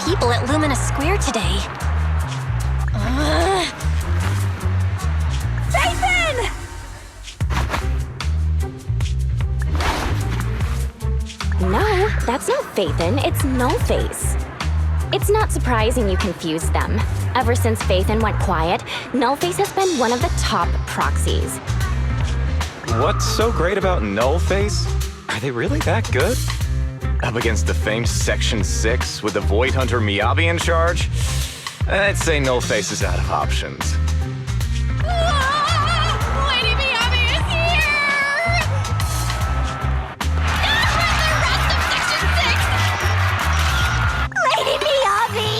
people at Lumina Square today. Jason! No, that's not Phaethon, it's Nullface. It's not surprising you confused them. Ever since Phaethon went quiet, Nullface has been one of the top proxies. What's so great about Nullface? Are they really that good? Up against the famed Section 6 with the Void Hunter Miyabi in charge? I'd say Nullface is out of options. Lady Miyabi is here! The rest of Section 6! Lady Miyabi!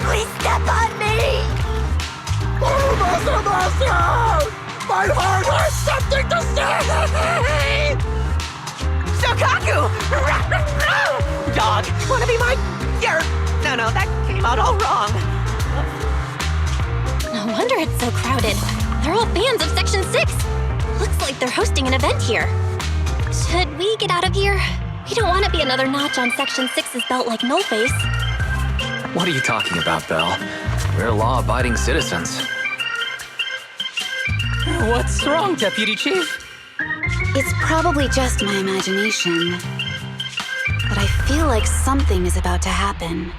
Please step on me! My heart has something to say! Soukaku! Dog, wanna be my... No, that came out all wrong. No wonder it's so crowded. They're all fans of Section 6. Looks like they're hosting an event here. Should we get out of here? We don't want to be another notch on Section 6's belt like Nullface. What are you talking about, Belle? We're law-abiding citizens. What's wrong, Deputy Chief? It's probably just my imagination, but I feel like something is about to happen.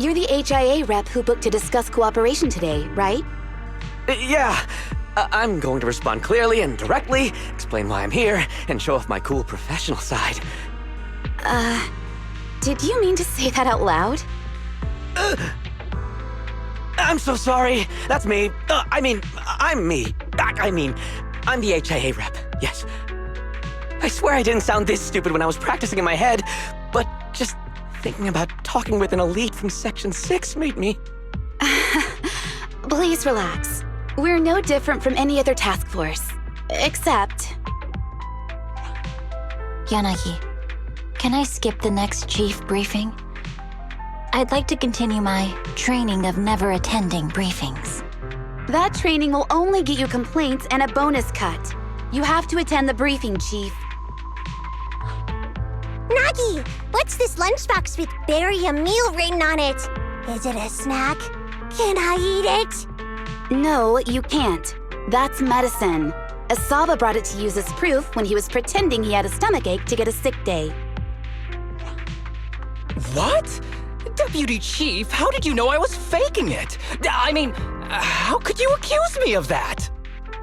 you're the HIA rep who booked to discuss cooperation today, right? Yeah. I'm going to respond clearly and directly, explain why I'm here, and show off my cool professional side. Did you mean to say that out loud? I'm so sorry. That's me. I'm me. I'm the HIA rep. Yes. I swear I didn't sound this stupid when I was practicing in my head, but just thinking about talking with an elite from Section 6 made me... Please relax. We're no different from any other task force. Except... Yanagi, can I skip the next chief briefing? I'd like to continue my training of never attending briefings. That training will only get you complaints and a bonus cut. You have to attend the briefing, Chief. Nagi, what's this lunchbox with "bury a meal" written on it? Is it a snack? Can I eat it? No, you can't. That's medicine. Asaba brought it to use as proof when he was pretending he had a stomachache to get a sick day. What? Deputy Chief, how did you know I was faking it? I mean, how could you accuse me of that?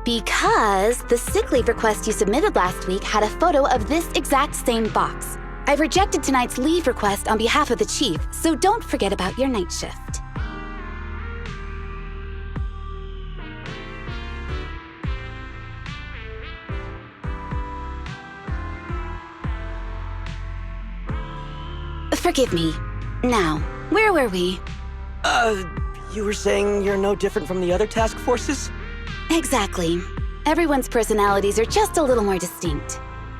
Because the sick leave request you submitted last week had a photo of this exact same box. I've rejected tonight's leave request on behalf of the Chief, so don't forget about your night shift. Forgive me. Now, where were we? You were saying you're no different from the other task forces? Exactly. Everyone's personalities are just a little more distinct.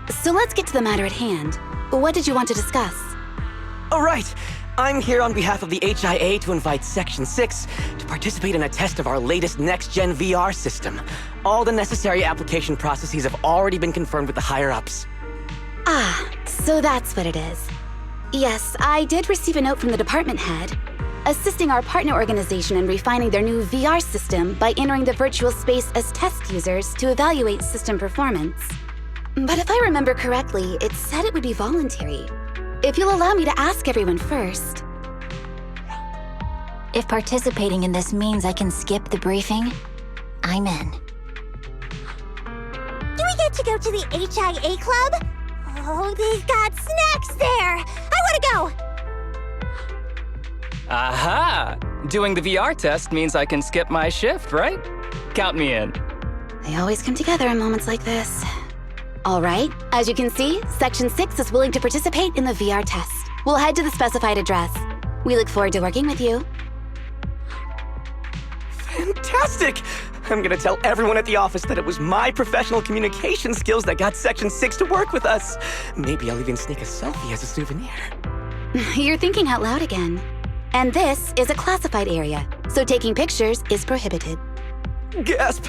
So let's get to the matter at hand. What did you want to discuss? All right. I'm here on behalf of the HIA to invite Section 6 to participate in a test of our latest next-gen VR system. All the necessary application processes have already been confirmed with the higher-ups. Ah, so that's what it is. Yes, I did receive a note from the department head, assisting our partner organization in refining their new VR system by entering the virtual space as test users to evaluate system performance. But if I remember correctly, it said it would be voluntary. If you'll allow me to ask everyone first. If participating in this means I can skip the briefing, I'm in. Do we get to go to the HIA club? Oh, they've got snacks there! I want to go! Aha! Doing the VR test means I can skip my shift, right? Count me in. They always come together in moments like this. All right, as you can see, Section 6 is willing to participate in the VR test. We'll head to the specified address. We look forward to working with you. Fantastic! I'm gonna tell everyone at the office that it was my professional communication skills that got Section 6 to work with us. Maybe I'll even sneak a selfie as a souvenir. You're thinking out loud again. And this is a classified area, so taking pictures is prohibited. Gasp!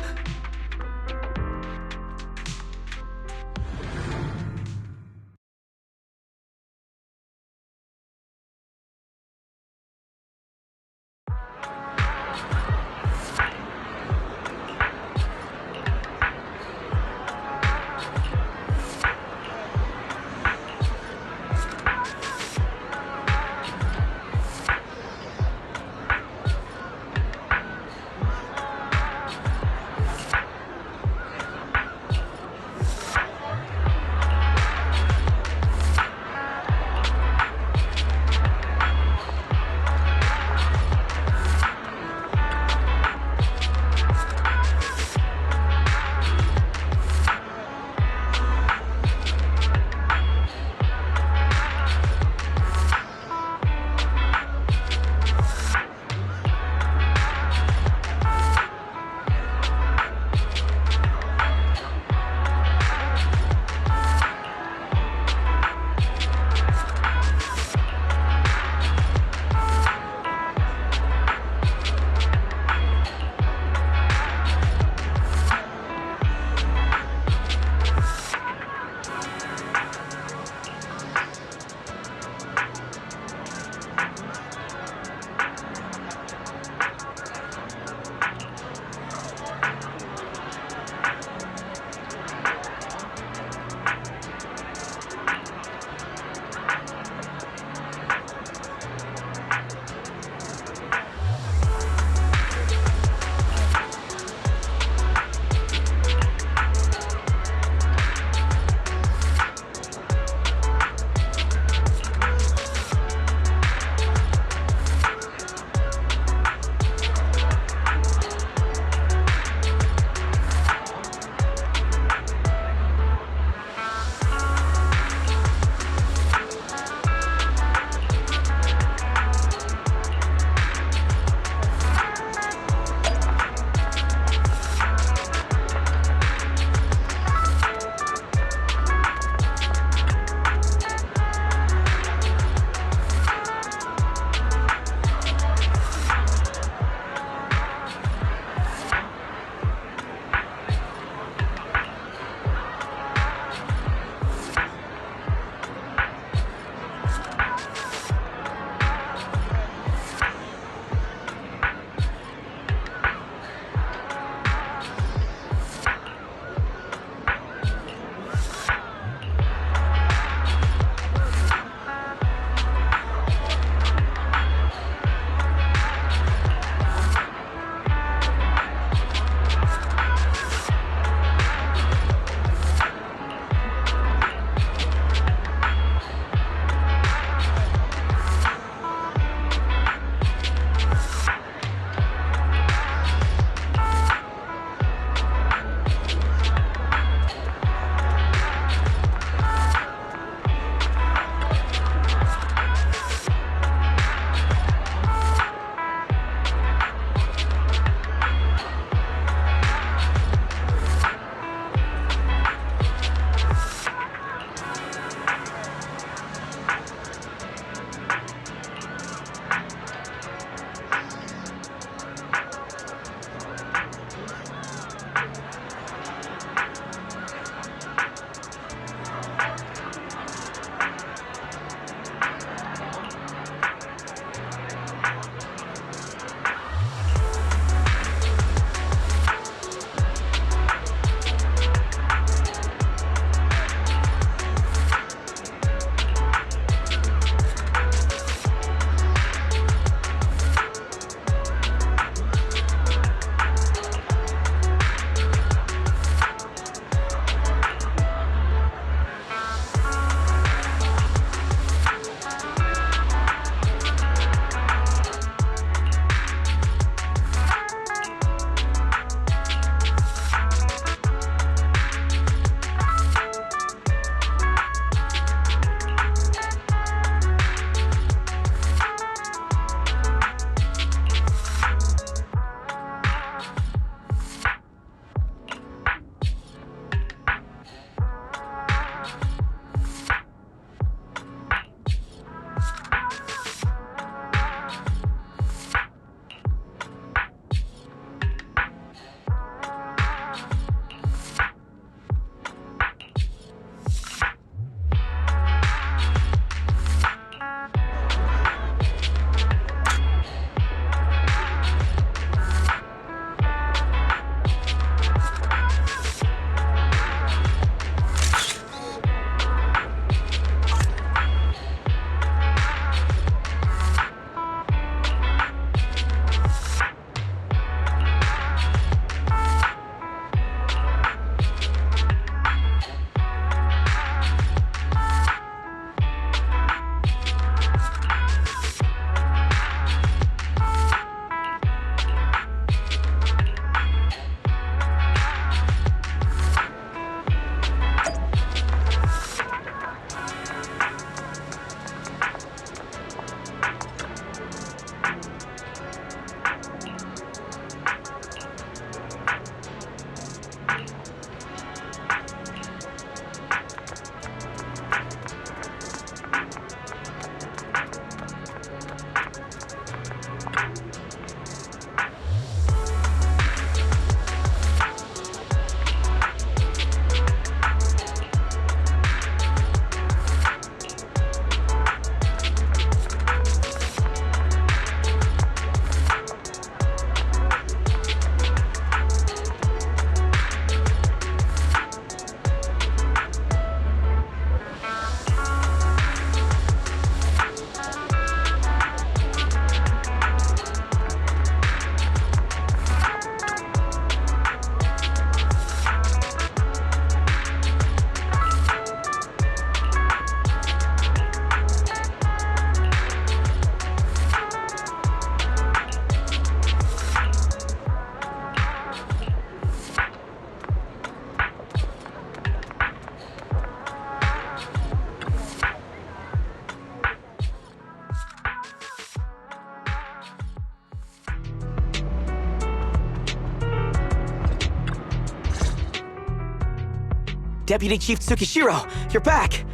Deputy Chief Tsukishiro, you're back!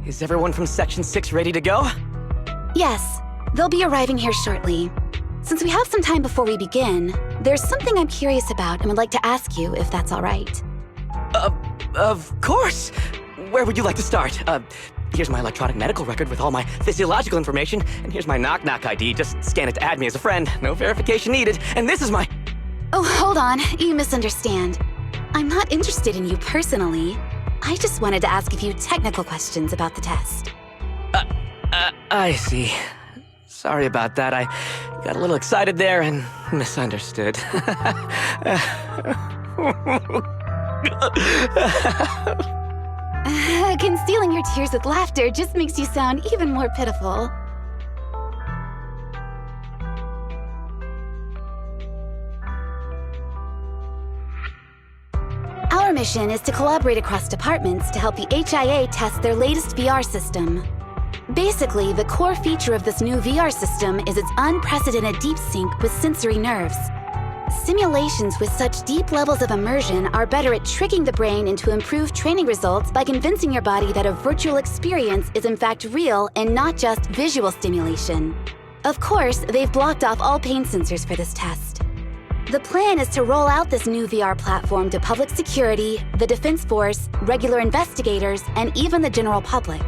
Is everyone from Section 6 ready to go? Yes, they'll be arriving here shortly. Since we have some time before we begin, there's something I'm curious about and would like to ask you if that's all right. Of course! Where would you like to start? Here's my electronic medical record with all my physiological information, and here's my knock-knock ID. Just scan it to add me as a friend. No verification needed. And this is my... Oh, hold on. You misunderstand. I'm not interested in you personally. I just wanted to ask a few technical questions about the test. I see. Sorry about that. I got a little excited there and misunderstood. Concealing your tears with laughter just makes you sound even more pitiful. Our mission is to collaborate across departments to help the HIA test their latest VR system. Basically, the core feature of this new VR system is its unprecedented deep sync with sensory nerves. Simulations with such deep levels of immersion are better at tricking the brain into improved training results by convincing your body that a virtual experience is in fact real and not just visual stimulation. Of course, they've blocked off all pain sensors for this test. The plan is to roll out this new VR platform to public security, the Defense Force, regular investigators, and even the general public.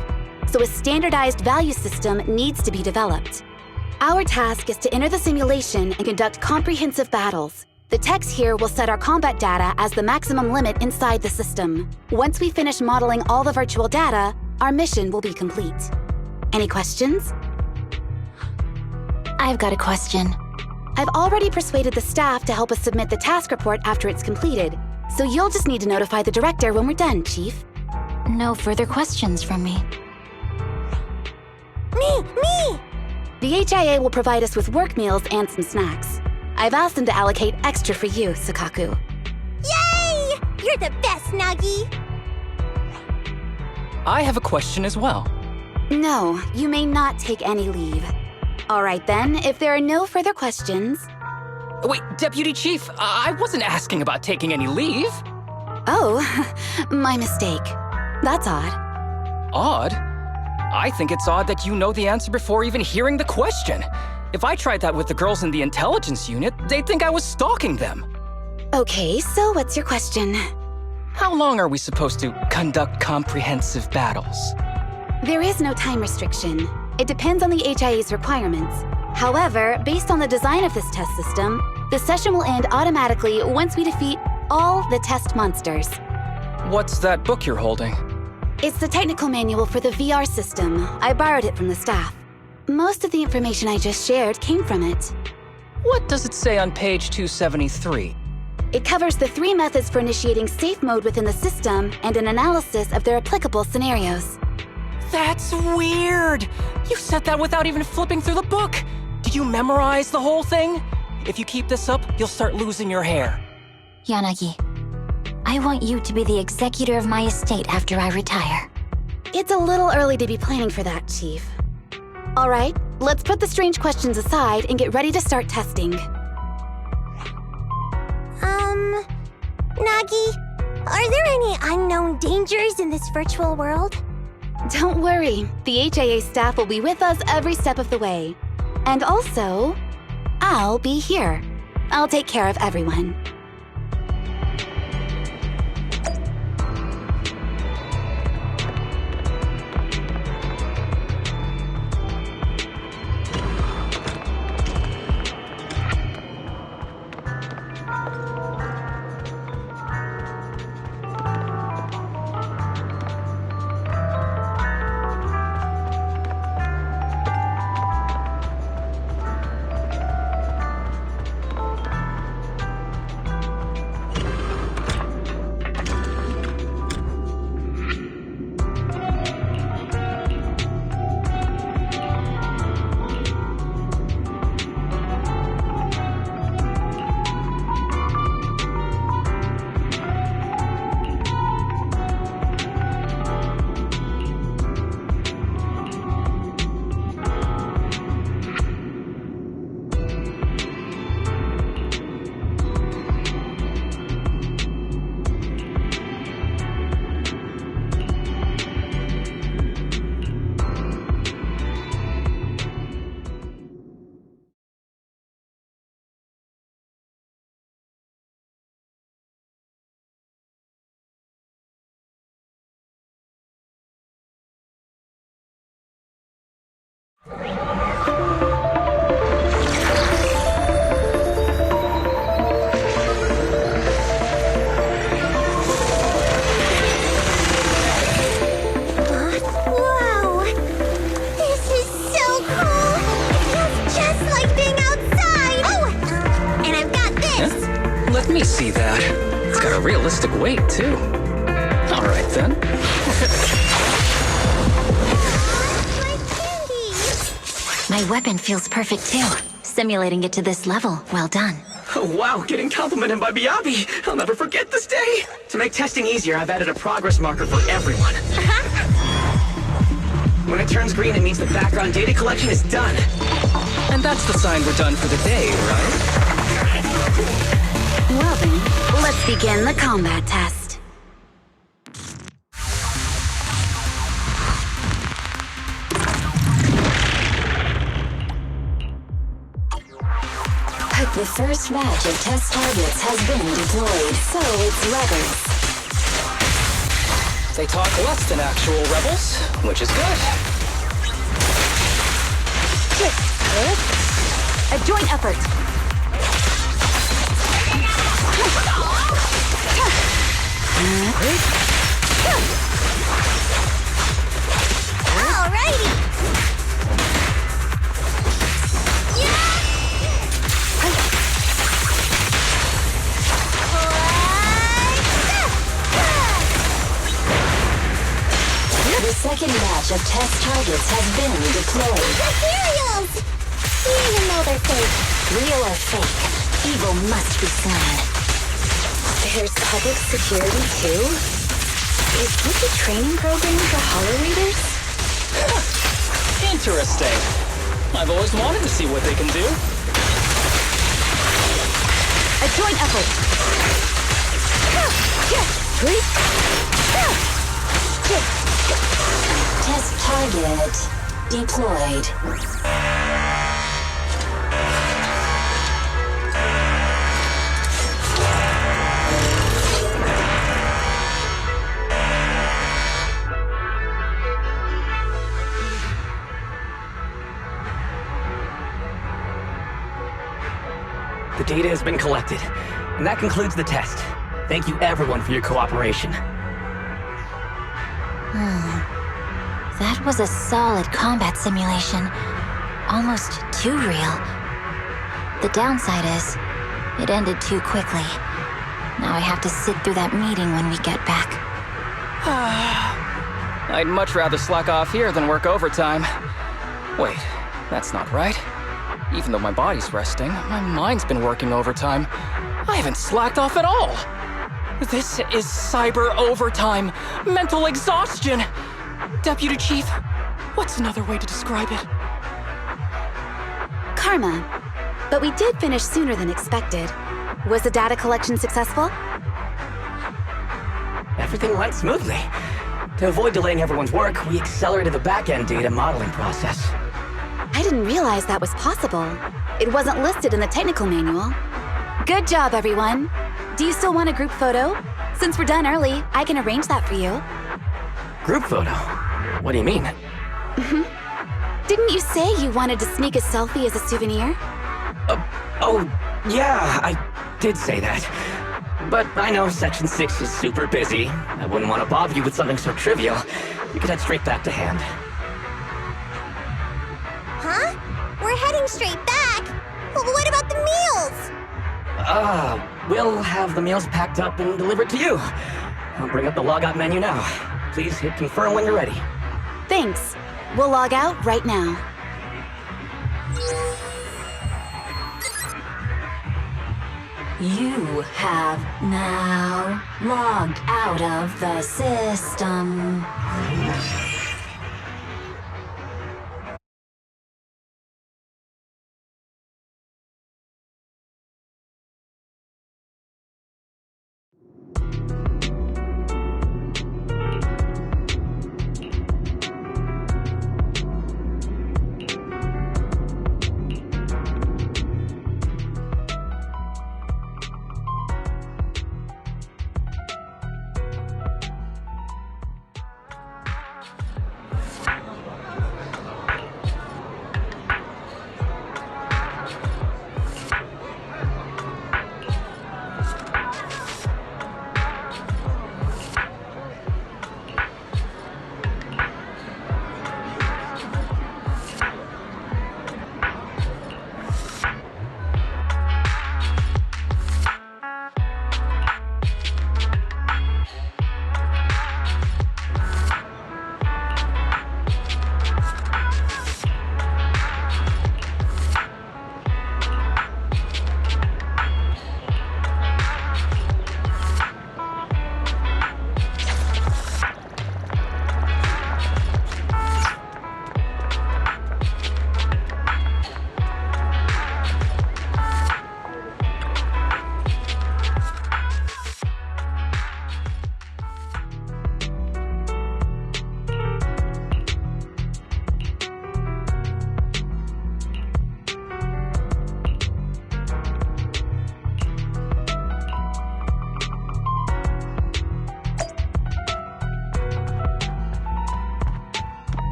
So a standardized value system needs to be developed. Our task is to enter the simulation and conduct comprehensive battles. The techs here will set our combat data as the maximum limit inside the system. Once we finish modeling all the virtual data, our mission will be complete. Any questions? I've got a question. I've already persuaded the staff to help us submit the task report after it's completed, so you'll just need to notify the director when we're done, Chief. No further questions from me. Me! The HIA will provide us with work meals and some snacks. I've asked them to allocate extra for you, Soukaku. Yay! You're the best, Nagi! I have a question as well. No, you may not take any leave. All right then, if there are no further questions... Wait, Deputy Chief, I wasn't asking about taking any leave. Oh, my mistake. That's odd. Odd? I think it's odd that you know the answer before even hearing the question. If I tried that with the girls in the intelligence unit, they'd think I was stalking them. Okay, so what's your question? How long are we supposed to conduct comprehensive battles? There is no time restriction. It depends on the HIA's requirements. However, based on the design of this test system, the session will end automatically once we defeat all the test monsters. What's that book you're holding? It's the technical manual for the VR system. I borrowed it from the staff. Most of the information I just shared came from it. What does it say on page 273? It covers the 3 methods for initiating safe mode within the system and an analysis of their applicable scenarios. That's weird! You said that without even flipping through the book! Did you memorize the whole thing? If you keep this up, you'll start losing your hair. Yanagi, I want you to be the executor of my estate after I retire. It's a little early to be planning for that, Chief. All right, let's put the strange questions aside and get ready to start testing. Nagi, are there any unknown dangers in this virtual world? Don't worry, the HIA staff will be with us every step of the way. And also, I'll be here. I'll take care of everyone. Whoa! This is so cool! It feels just like being outside! Oh! And I've got this! Let me see that. It's got a realistic weight, too. All right, then. My candy! My weapon feels perfect too. Simulating it to this level, well done. Oh, wow, getting complimented by Miyabi. I'll never forget this day. To make testing easier, I've added a progress marker for everyone. When it turns green, it means the background data collection is done. And that's the sign we're done for the day, right? Well then, let's begin the combat test. The first batch of test targets has been deployed, so it's rebels. They talk less than actual rebels, which is good. A joint effort. Alrighty! The second batch of test targets has been deployed. Materials! Even though they're fake. Real or fake, evil must be slain. There's public security too? Is this a training program for hollow readers? Interesting. I've always wanted to see what they can do. A joint effort. Test target deployed. The data has been collected, and that concludes the test. Thank you everyone for your cooperation. That was a solid combat simulation. Almost too real. The downside is, it ended too quickly. Now I have to sit through that meeting when we get back. I'd much rather slack off here than work overtime. Wait, that's not right. Even though my body's resting, my mind's been working overtime. I haven't slacked off at all. This is cyber overtime. Mental exhaustion. Deputy Chief, what's another way to describe it? Karma. But we did finish sooner than expected. Was the data collection successful? Everything went smoothly. To avoid delaying everyone's work, we accelerated the back-end data modeling process. I didn't realize that was possible. It wasn't listed in the technical manual. Good job, everyone. Do you still want a group photo? Since we're done early, I can arrange that for you. Group photo? What do you mean? Didn't you say you wanted to sneak a selfie as a souvenir? Oh, yeah, I did say that. But I know Section 6 is super busy. I wouldn't want to bother you with something so trivial. You could head straight back to hand. Huh? We're heading straight back. What about the meals? We'll have the meals packed up and delivered to you. I'll bring up the logout menu now. Please hit confirm when you're ready. Thanks. We'll log out right now. You have now logged out of the system.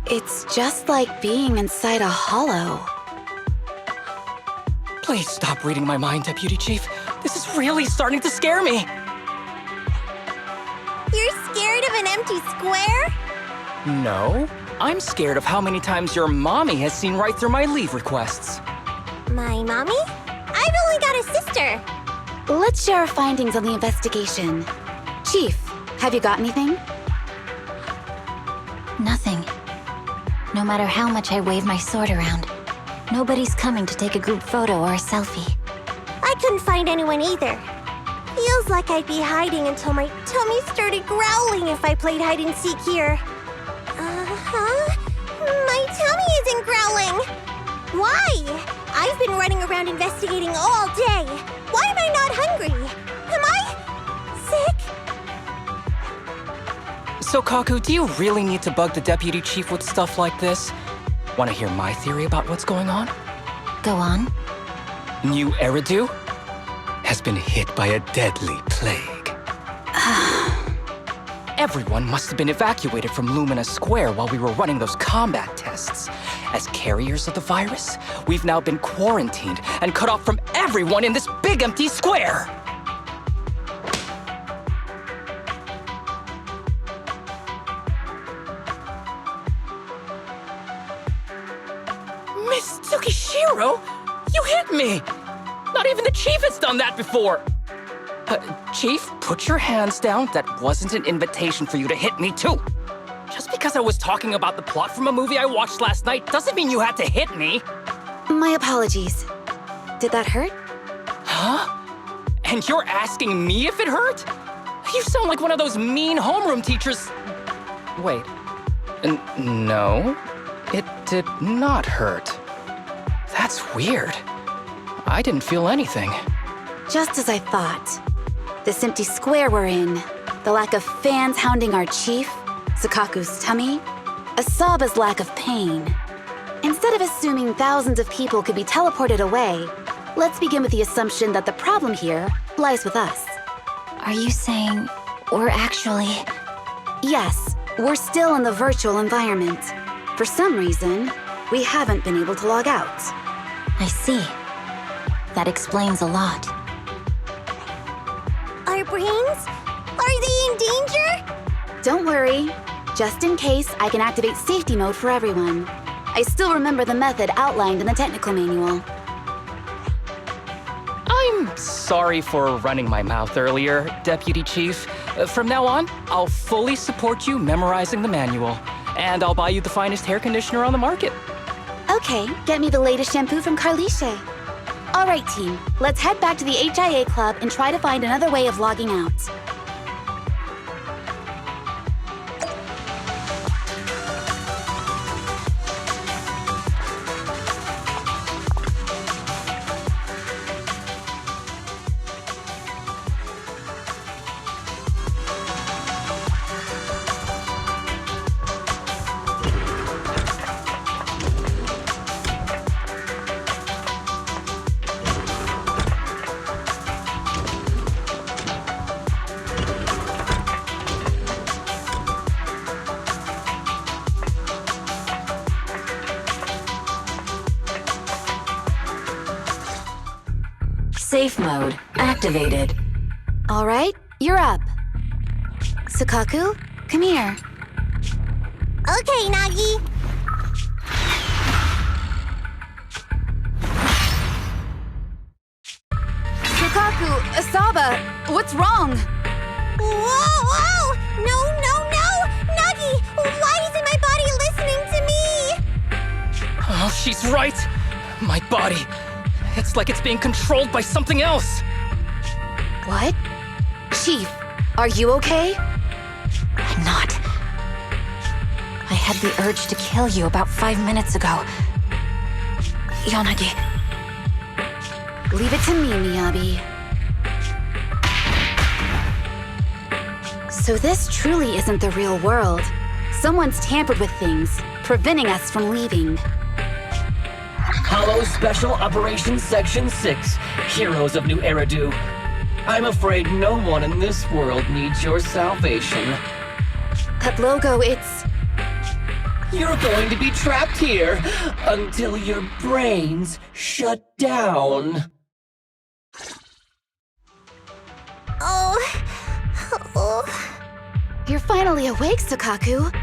It's just like being inside a hollow. Please stop reading my mind, Deputy Chief. This is really starting to scare me. You're scared of an empty square? No, I'm scared of how many times your mommy has seen right through my leave requests. My mommy? I've only got a sister. Let's share our findings on the investigation. Chief, have you got anything? Nothing. No matter how much I wave my sword around, nobody's coming to take a group photo or a selfie. I couldn't find anyone either. Feels like I'd be hiding until my tummy started growling if I played hide and seek here. My tummy isn't growling. Why? I've been running around investigating all day. Why am I not hungry? Am I sick? Soukaku, do you really need to bug the Deputy Chief with stuff like this? Want to hear my theory about what's going on? Go on. New Eridu has been hit by a deadly plague. Everyone must have been evacuated from Lumina Square while we were running those combat tests. As carriers of the virus, we've now been quarantined and cut off from everyone in this big empty square. Miss Tsukishiro, you hit me! Not even the Chief has done that before! Chief, put your hands down. That wasn't an invitation for you to hit me too. Just because I was talking about the plot from a movie I watched last night doesn't mean you had to hit me. My apologies. Did that hurt? Huh? And you're asking me if it hurt? You sound like one of those mean homeroom teachers. Wait. No, it did not hurt. That's weird. I didn't feel anything. Just as I thought. This empty square we're in, the lack of fans hounding our chief, Soukaku's tummy, Asaba's lack of pain. Instead of assuming thousands of people could be teleported away, let's begin with the assumption that the problem here lies with us. Are you saying we're actually... Yes, we're still in the virtual environment. For some reason, we haven't been able to log out. I see. That explains a lot. Our brains? Are they in danger? Don't worry. Just in case, I can activate safety mode for everyone. I still remember the method outlined in the technical manual. I'm sorry for running my mouth earlier, Deputy Chief. From now on, I'll fully support you memorizing the manual. And I'll buy you the finest hair conditioner on the market. Okay, get me the latest shampoo from Carliche. All right, team. Let's head back to the HIA Club and try to find another way of logging out. Safe mode activated. All right, you're up. Soukaku, come here. Okay, Nagi. Soukaku, Asaba, what's wrong? Whoa! No! Nagi, why isn't my body listening to me? Oh, she's right. My body. It's like it's being controlled by something else. What? Chief, are you okay? I'm not. I had the urge to kill you about 5 minutes ago. Yanagi. Leave it to me, Miyabi. So this truly isn't the real world. Someone's tampered with things, preventing us from leaving. Hollow Special Operations Section 6, Heroes of New Eridu. I'm afraid no one in this world needs your salvation. That logo, it's... You're going to be trapped here until your brains shut down. You're finally awake, Soukaku.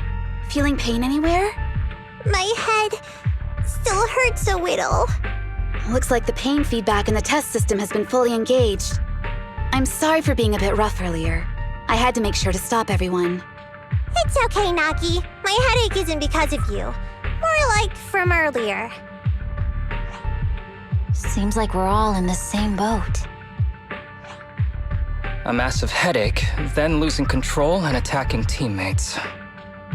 Feeling pain anywhere? My head still hurts a little. Looks like the pain feedback in the test system has been fully engaged. I'm sorry for being a bit rough earlier. I had to make sure to stop everyone. It's okay, Nagi. My headache isn't because of you. More like from earlier. Seems like we're all in the same boat. A massive headache, then losing control and attacking teammates.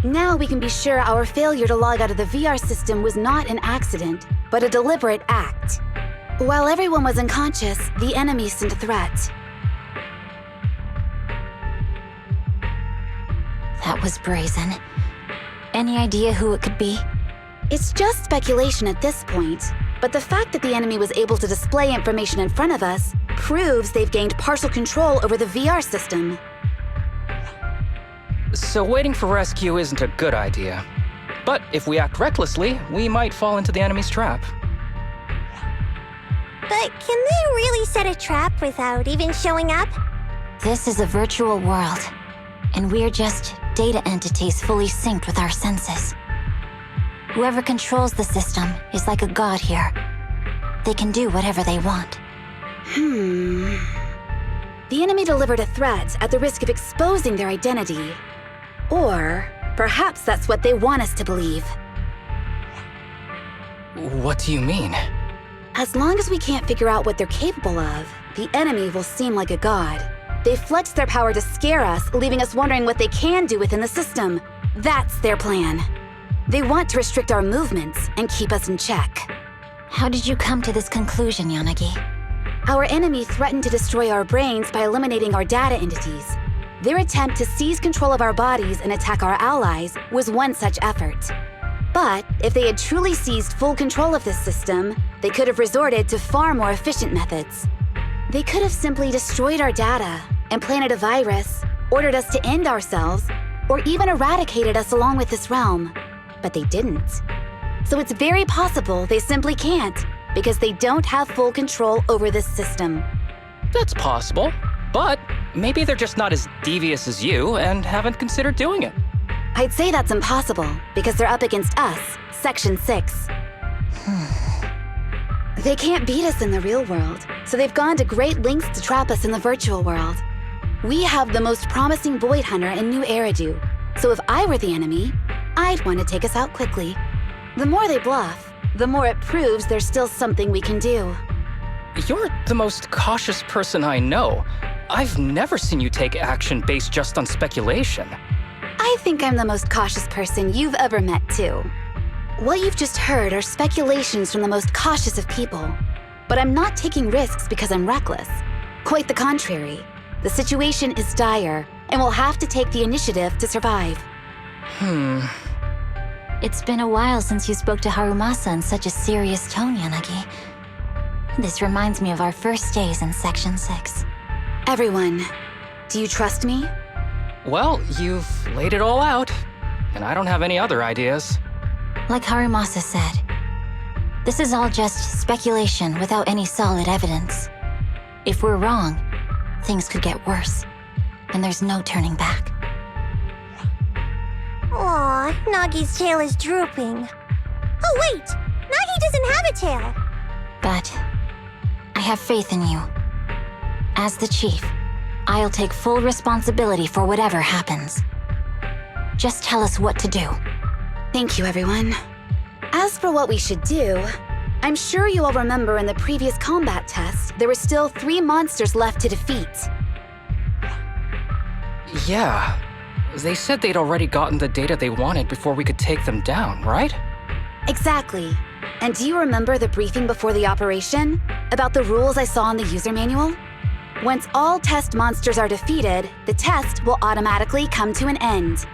Now we can be sure our failure to log out of the VR system was not an accident, but a deliberate act. While everyone was unconscious, the enemy sent a threat. That was brazen. Any idea who it could be? It's just speculation at this point, but the fact that the enemy was able to display information in front of us proves they've gained partial control over the VR system. So waiting for rescue isn't a good idea. But if we act recklessly, we might fall into the enemy's trap. But can they really set a trap without even showing up? This is a virtual world, and we're just data entities fully synced with our senses. Whoever controls the system is like a god here. They can do whatever they want. The enemy delivered a threat at the risk of exposing their identity. Or perhaps that's what they want us to believe. What do you mean? As long as we can't figure out what they're capable of, the enemy will seem like a god. They flex their power to scare us, leaving us wondering what they can do within the system. That's their plan. They want to restrict our movements and keep us in check. How did you come to this conclusion, Yanagi? Our enemy threatened to destroy our brains by eliminating our data entities. Their attempt to seize control of our bodies and attack our allies was one such effort. But if they had truly seized full control of this system, they could have resorted to far more efficient methods. They could have simply destroyed our data, implanted a virus, ordered us to end ourselves, or even eradicated us along with this realm. But they didn't. So it's very possible they simply can't, because they don't have full control over this system. That's possible, but maybe they're just not as devious as you and haven't considered doing it. I'd say that's impossible, because they're up against us, Section 6. They can't beat us in the real world, so they've gone to great lengths to trap us in the virtual world. We have the most promising Void Hunter in New Eridu, so if I were the enemy, I'd want to take us out quickly. The more they bluff, the more it proves there's still something we can do. You're the most cautious person I know. I've never seen you take action based just on speculation. I think I'm the most cautious person you've ever met, too. What you've just heard are speculations from the most cautious of people. But I'm not taking risks because I'm reckless. Quite the contrary. The situation is dire, and we'll have to take the initiative to survive. It's been a while since you spoke to Harumasa in such a serious tone, Yanagi. This reminds me of our first days in Section 6. Everyone, do you trust me? Well, you've laid it all out, and I don't have any other ideas. Like Harumasa said, this is all just speculation without any solid evidence. If we're wrong, things could get worse, and there's no turning back. Aw, Nagi's tail is drooping. Oh wait! Nagi doesn't have a tail! But I have faith in you. As the chief, I'll take full responsibility for whatever happens. Just tell us what to do. Thank you, everyone. As for what we should do, I'm sure you all remember in the previous combat test, there were still 3 monsters left to defeat. Yeah. They said they'd already gotten the data they wanted before we could take them down, right? Exactly. And do you remember the briefing before the operation? About the rules I saw in the user manual? Once all test monsters are defeated, the test will automatically come to an end.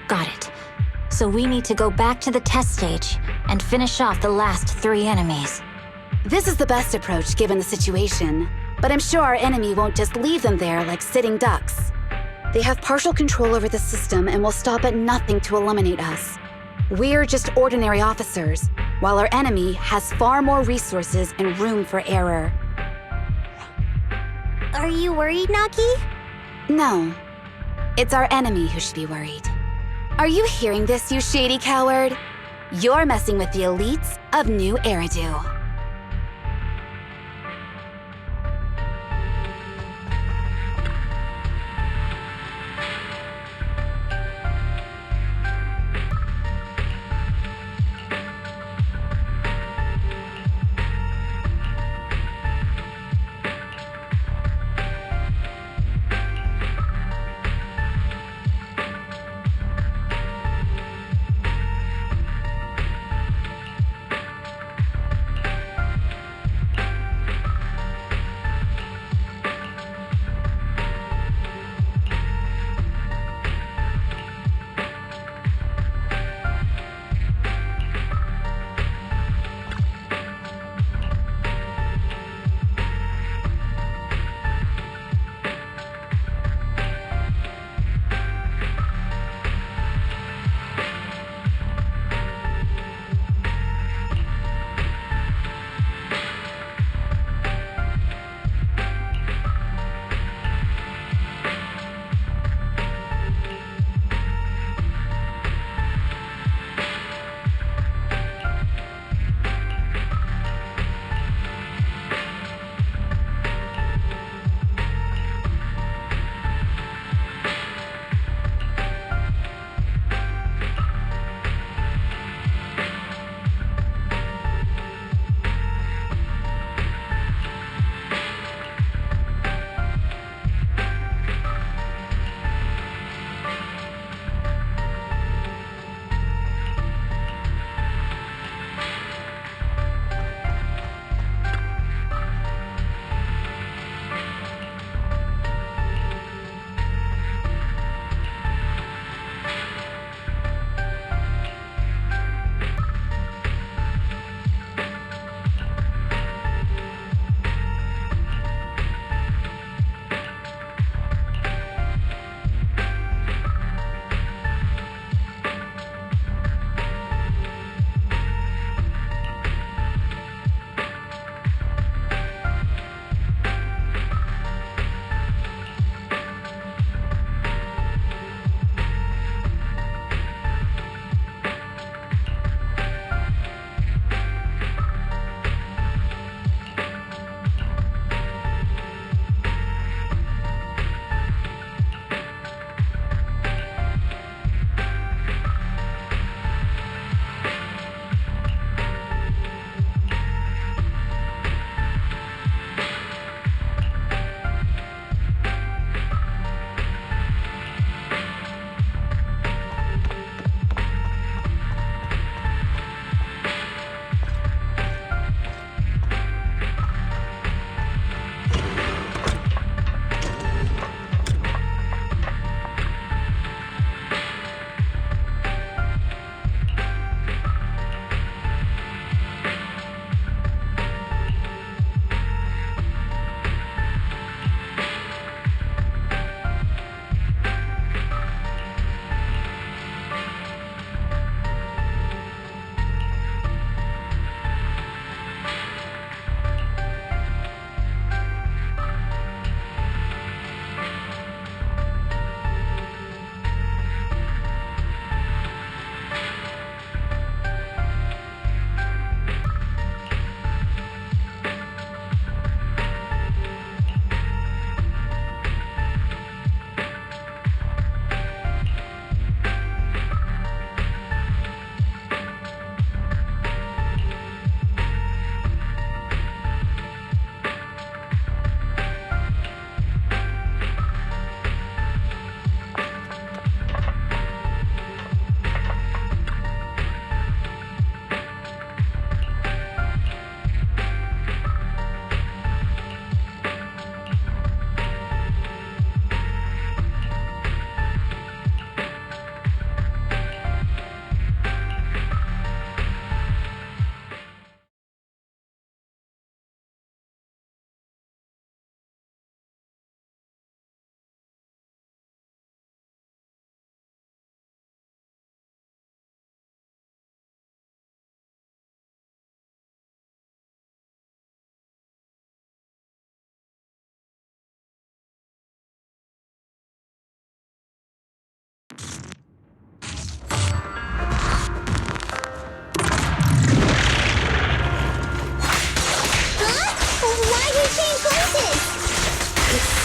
Got it. So we need to go back to the test stage and finish off the last 3 enemies. This is the best approach given the situation, but I'm sure our enemy won't just leave them there like sitting ducks. They have partial control over the system and will stop at nothing to eliminate us. We're just ordinary officers, while our enemy has far more resources and room for error. Are you worried, Naki? No. It's our enemy who should be worried. Are you hearing this, you shady coward? You're messing with the elites of New Eridu.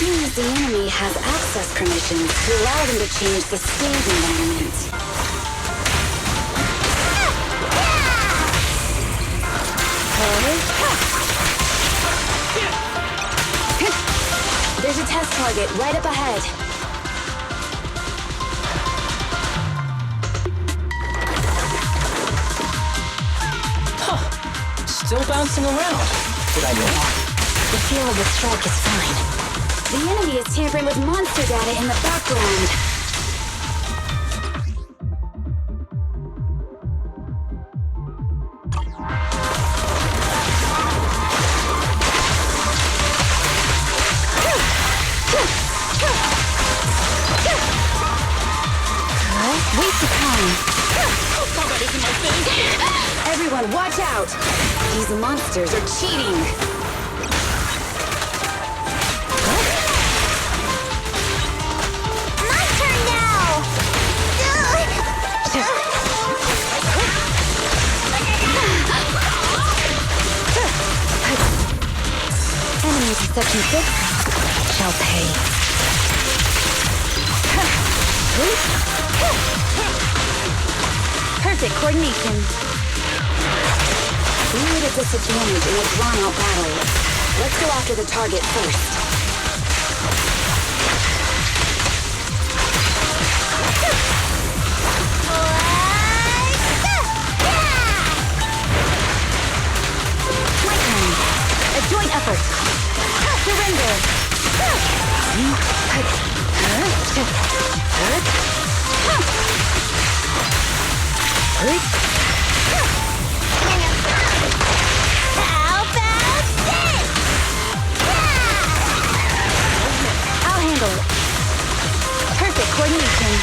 seems the enemy has access permissions to allow them to change the stage environment. There's a test target right up ahead. Still bouncing around. Did I know? The feel of the strike is fine. The enemy is tampering with monster data in the background. Waste of time. Combat isn't my thing. Everyone, watch out! These monsters are cheating! My turn now! Enemies in Section 6 shall pay. Perfect coordination. We're at a disadvantage in a drawn-out battle. Let's go after the target first. My turn. A joint effort. Surrender. How about this? I'll handle it. Perfect coordination.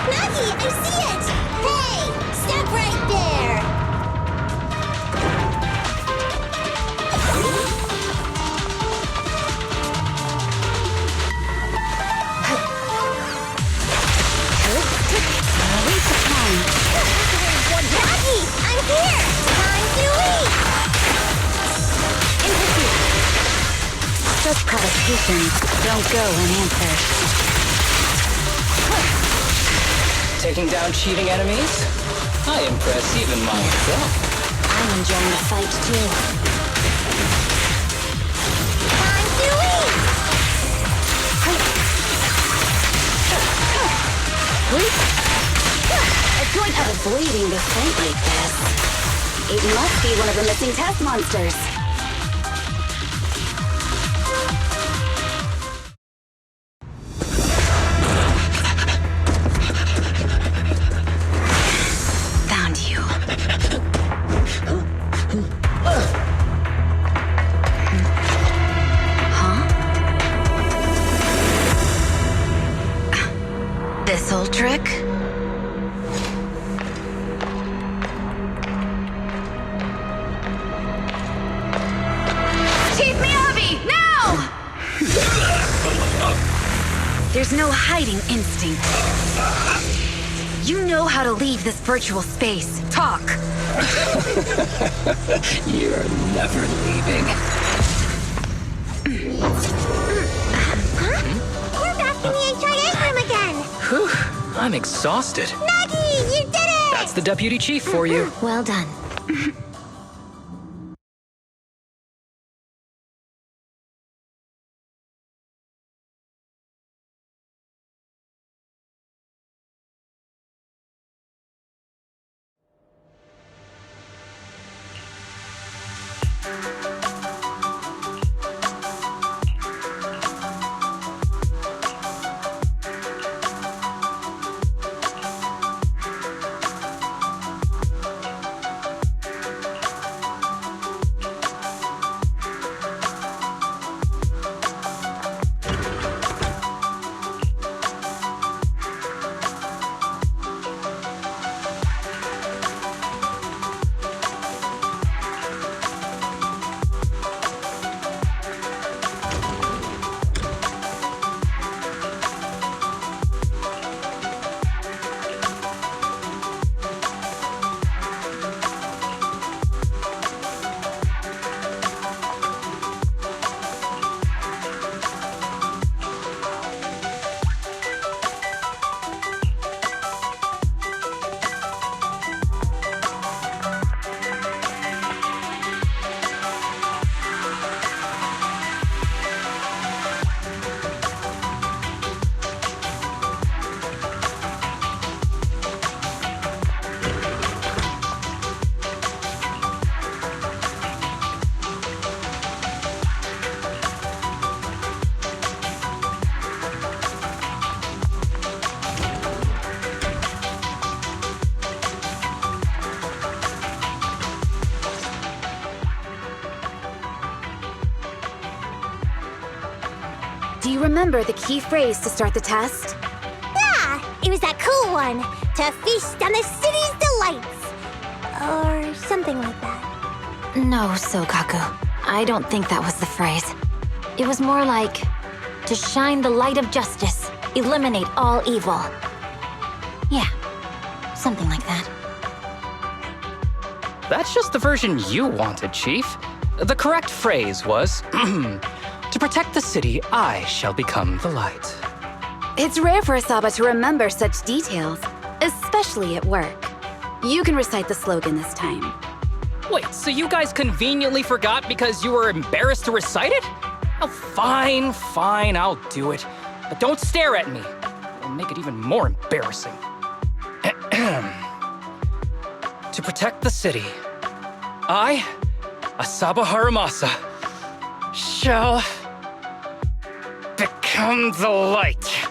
Nagi, I see it! Hey, step right there! Nagi, I'm here! Time to eat! Such provocations don't go unanswered. Taking down cheating enemies? I impress even myself. I'm enjoying the fight too. Time to eat! A joint avoiding a fight like this. It must be one of the missing test monsters. Found you. Huh? This old trick? Chief Miyabi, now! There's no hiding instinct. You know how to leave this virtual space. Talk. You're never leaving. We're back in the HIA room again! Whew, I'm exhausted. Nagi, you did it! That's the deputy chief for you. Well done. remember the key phrase to start the test? Yeah, it was that cool one. To feast on the city's delights. Or something like that. No, Soukaku. I don't think that was the phrase. It was more like, to shine the light of justice, eliminate all evil. Yeah, something like that. That's just the version you wanted, Chief. The correct phrase was, to protect the city, I shall become the light. It's rare for Asaba to remember such details, especially at work. You can recite the slogan this time. Wait, so you guys conveniently forgot because you were embarrassed to recite it? Oh, fine, I'll do it. But don't stare at me. It'll make it even more embarrassing. To protect the city, I, Asaba Harumasa, shall become the light.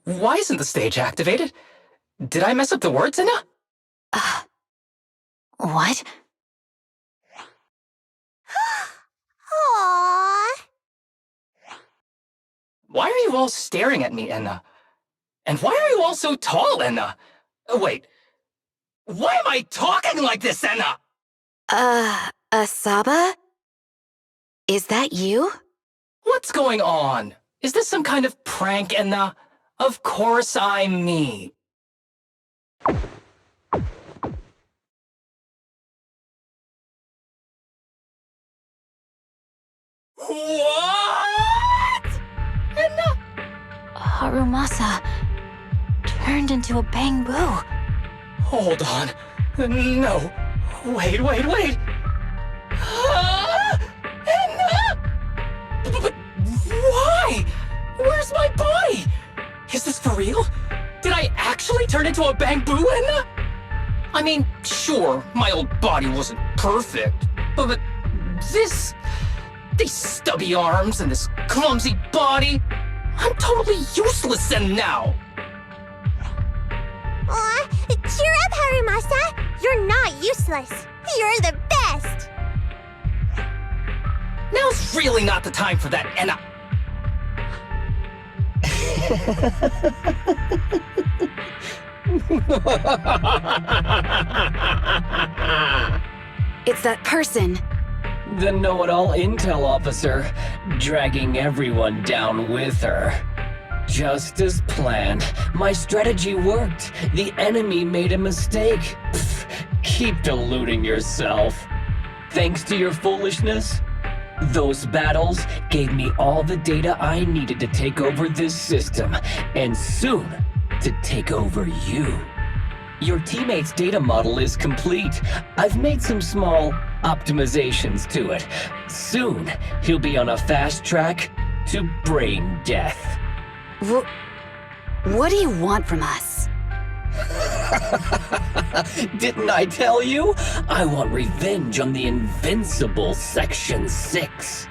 Why isn't the stage activated? Did I mess up the words, Inna? What? Aww. Why are you all staring at me, Enna? And why are you all so tall, Enna? Wait, why am I talking like this, Enna? Asaba? Is that you? What's going on? Is this some kind of prank, Enna? Of course I'm me. What? Enna? Harumasa turned into a bangboo. Hold on. No. Wait. Enna? But why? Where's my body? Is this for real? Did I actually turn into a bangboo, Enna? I mean, sure, my old body wasn't perfect, but these stubby arms and this clumsy body, I'm totally useless now. Aw, cheer up, Harumasa. You're not useless. You're the best. Now's really not the time for that, Enna. It's that person. The know-it-all intel officer, dragging everyone down with her. Just as planned. My strategy worked. The enemy made a mistake. Pfft, keep deluding yourself. Thanks to your foolishness, those battles gave me all the data I needed to take over this system, and soon to take over you. Your teammate's data model is complete. I've made some small optimizations to it. Soon, he'll be on a fast track to brain death. What do you want from us? Didn't I tell you? I want revenge on the invincible Section 6.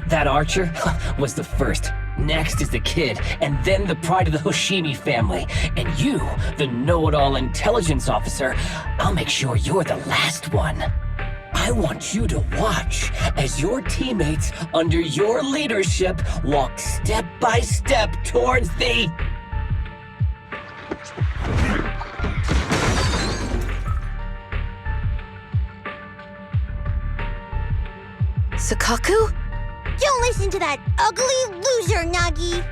That archer was the first. Next is the kid, and then the pride of the Hoshimi family. And you, the know-it-all intelligence officer, I'll make sure you're the last one. I want you to watch as your teammates under your leadership walk step by step towards the... Soukaku? Don't listen to that ugly loser, Nagi.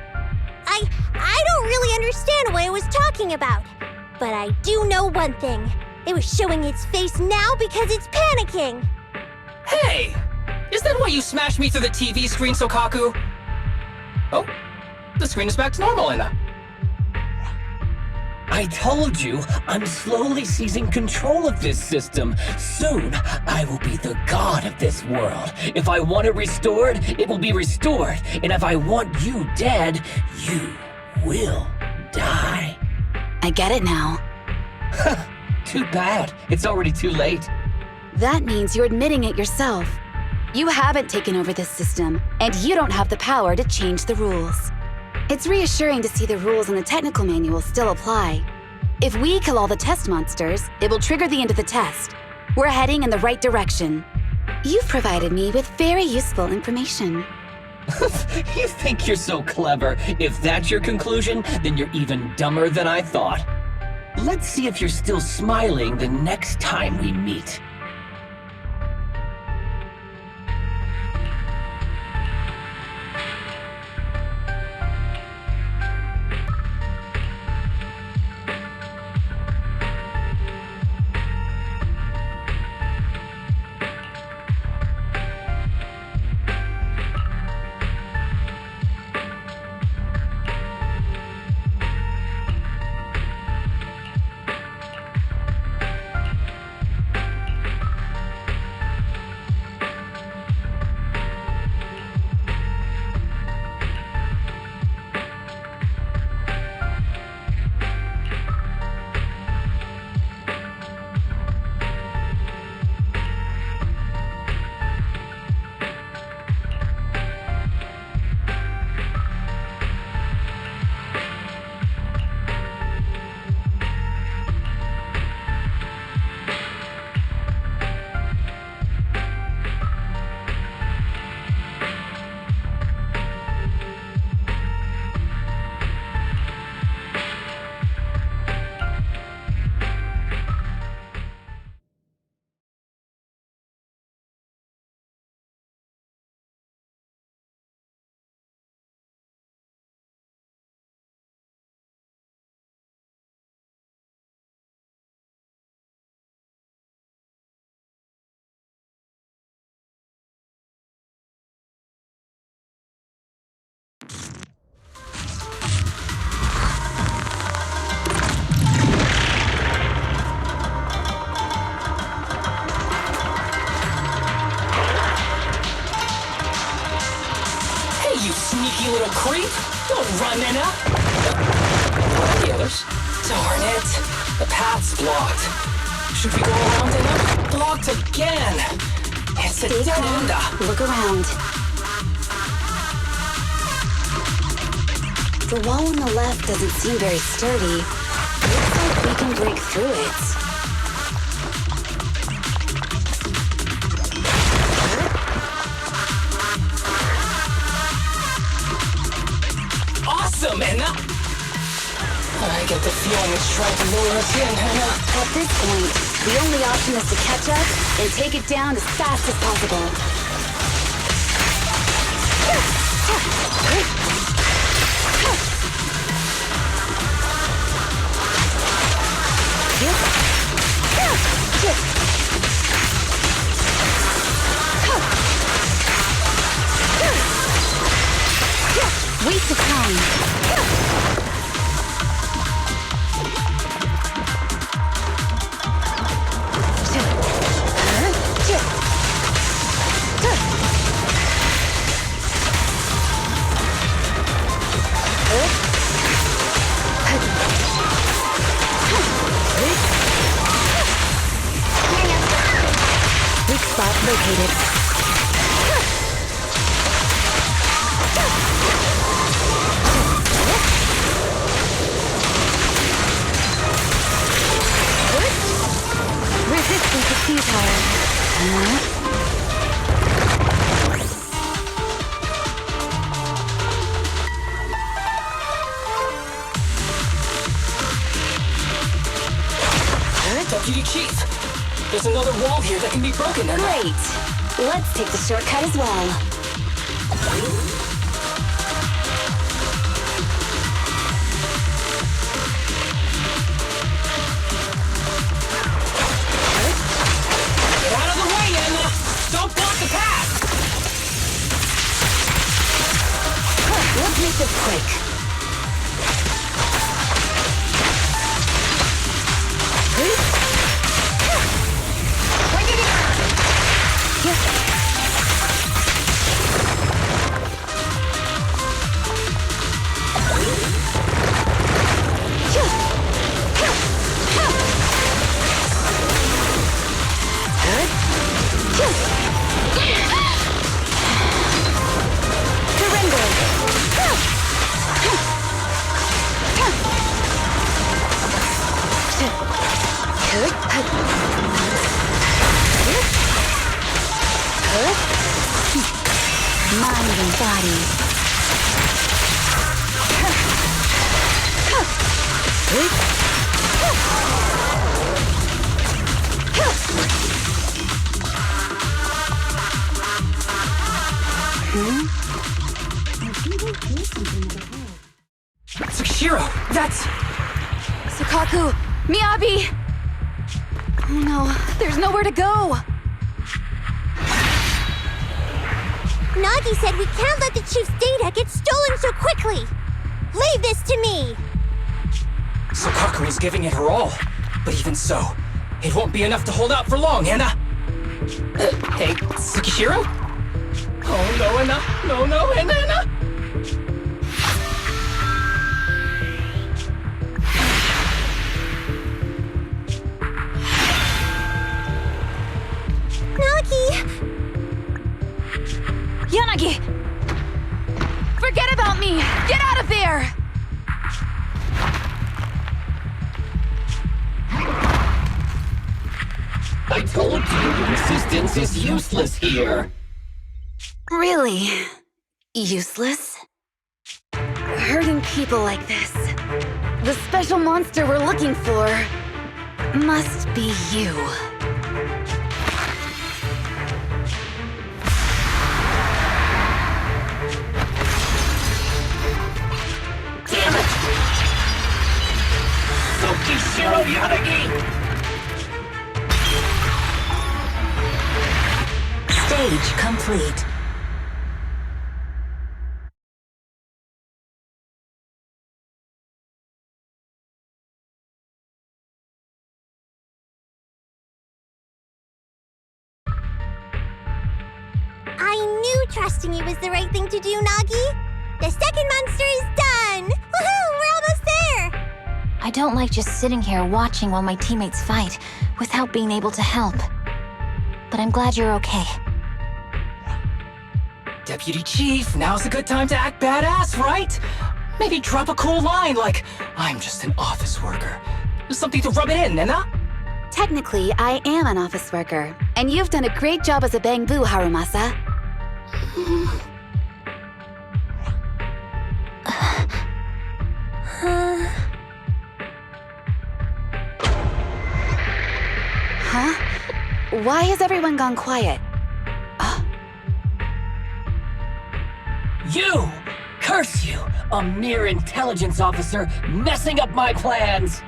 I don't really understand what it was talking about. But I do know one thing. It was showing its face now because it's panicking. Hey! Is that why you smashed me through the TV screen, Soukaku? Oh, the screen is back to normal, Enna. I told you, I'm slowly seizing control of this system. Soon, I will be the god of this world. If I want it restored, it will be restored. And if I want you dead, you will die. I get it now. Too bad. It's already too late. That means you're admitting it yourself. You haven't taken over this system, and you don't have the power to change the rules. It's reassuring to see the rules in the technical manual still apply. If we kill all the test monsters, it will trigger the end of the test. We're heading in the right direction. You've provided me with very useful information. You think you're so clever. If that's your conclusion, then you're even dumber than I thought. Let's see if you're still smiling the next time we meet. Sneaky little creep! Don't run, Nina! Where are the others? Darn it! The path's blocked. Should we go around, Nina? Blocked again! It's a dead end. Look around. The wall on the left doesn't seem very sturdy. Looks like we can break through it. Awesome, Anna! I get the feeling it's trying to lure us in, Anna. At this point, the only option is to catch up and take it down as fast as possible. Waste of time. Weak spot located. Resistance is futile. Deputy Chief, there's another wall here that can be broken. Great. Let's take the shortcut as well. Get out of the way, Emma! Don't block the path! Let's make this quick. mind and body. Tsukishiro, that's... Soukaku! Miyabi! Oh no, there's nowhere to go! Nagi said we can't let the chief's data get stolen so quickly. Leave this to me. Soukaku is giving it her all. But even so, it won't be enough to hold out for long, Anna. Hey, Tsukishiro? Oh, no, Anna. No, Anna. Nagi! Yanagi! Forget about me! Get out of there! I told you resistance is useless here. Really? Useless? Hurting people like this. The special monster we're looking for must be you. Damn it! Tsukishiro Yanagi! Stage complete. I knew trusting you was the right thing to do, Nagi. The second monster is done! Woohoo! We're almost there! I don't like just sitting here watching while my teammates fight without being able to help. But I'm glad you're okay. Deputy Chief, now's a good time to act badass, right? Maybe drop a cool line like, I'm just an office worker. Something to rub it in, Anna? Technically, I am an office worker, and you've done a great job as a bangboo, Harumasa. Huh? Why has everyone gone quiet? You! Curse you! A mere intelligence officer messing up my plans!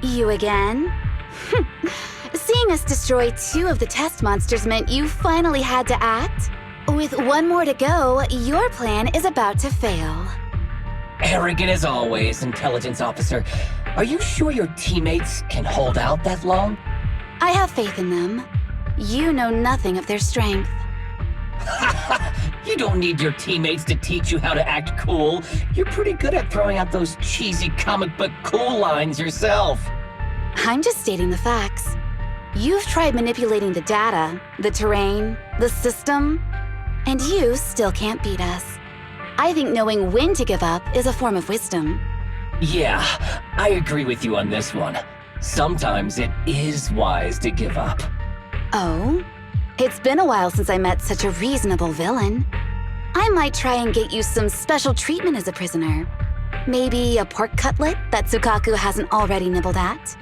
You again? Seeing us destroy 2 of the test monsters meant you finally had to act? With 1 more to go, your plan is about to fail. Arrogant as always, intelligence officer. Are you sure your teammates can hold out that long? I have faith in them. You know nothing of their strength. You don't need your teammates to teach you how to act cool. You're pretty good at throwing out those cheesy comic book cool lines yourself. I'm just stating the facts. You've tried manipulating the data, the terrain, the system, and you still can't beat us. I think knowing when to give up is a form of wisdom. Yeah, I agree with you on this one. Sometimes it is wise to give up. Oh? It's been a while since I met such a reasonable villain. I might try and get you some special treatment as a prisoner. Maybe a pork cutlet that Soukaku hasn't already nibbled at?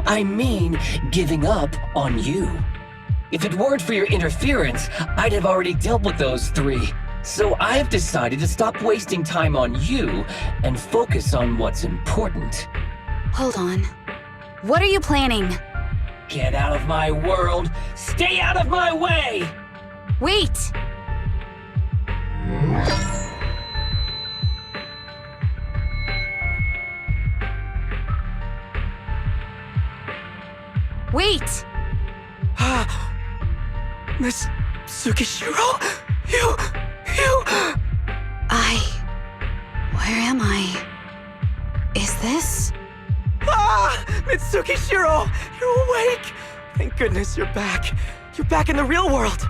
I mean, giving up on you. If it weren't for your interference, I'd have already dealt with those 3. So I've decided to stop wasting time on you and focus on what's important. Hold on. What are you planning? Get out of my world! Stay out of my way! Wait! Wait! Miss Tsukishiro? You... Where am I? Is this? Miss Tsukishiro! You're awake! Thank goodness you're back. You're back in the real world.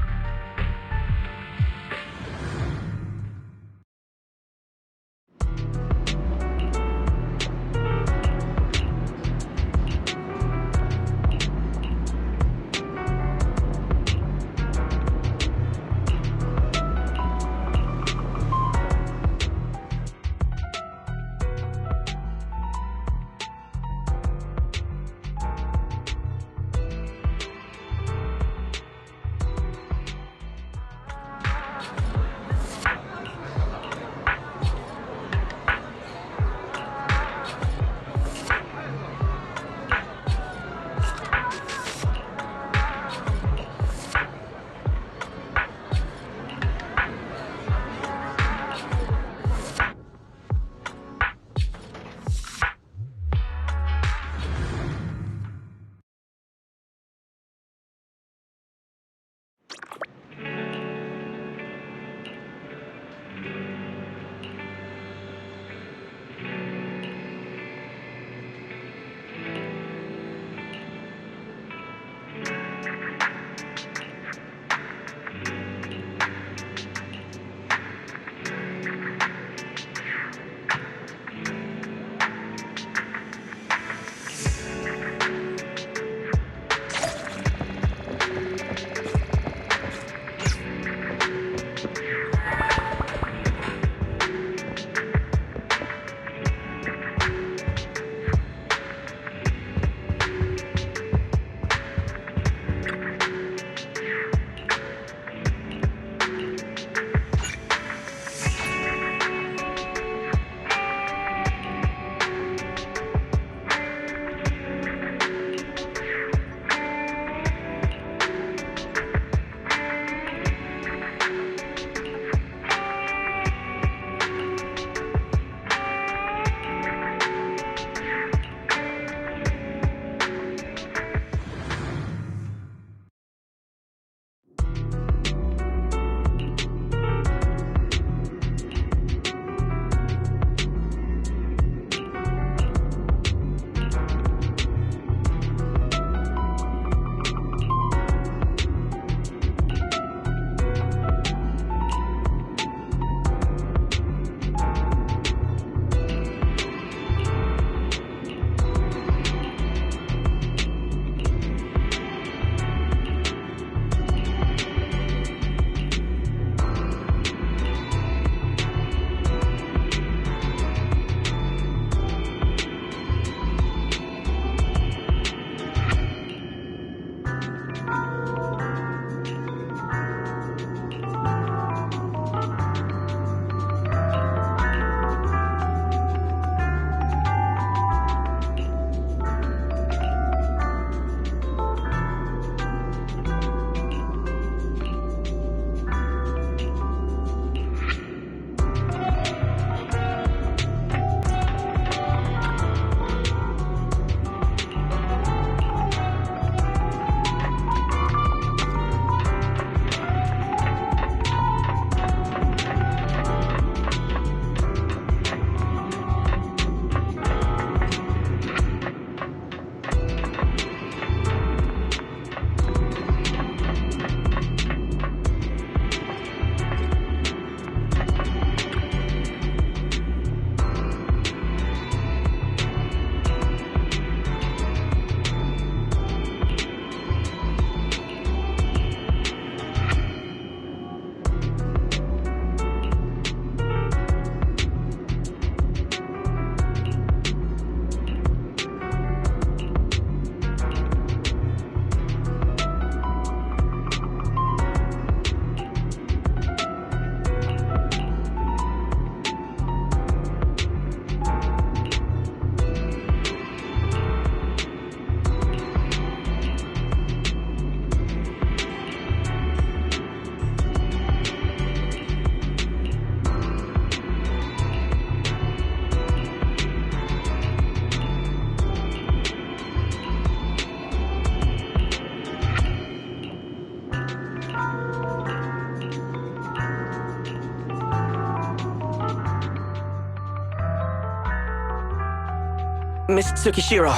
Miss Tsukishiro,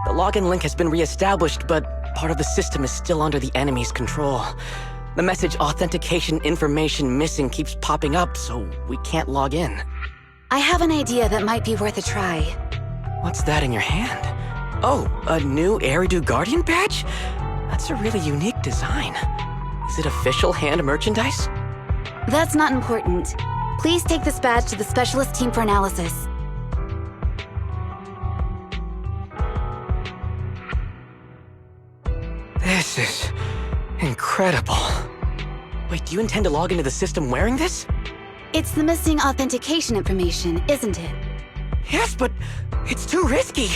the login link has been reestablished, but part of the system is still under the enemy's control. The message authentication information missing keeps popping up, so we can't log in. I have an idea that might be worth a try. What's that in your hand? Oh, a new Eridu Guardian badge? That's a really unique design. Is it official hand merchandise? That's not important. Please take this badge to the specialist team for analysis. This is incredible. Wait, do you intend to log into the system wearing this? It's the missing authentication information, isn't it? Yes, but it's too risky.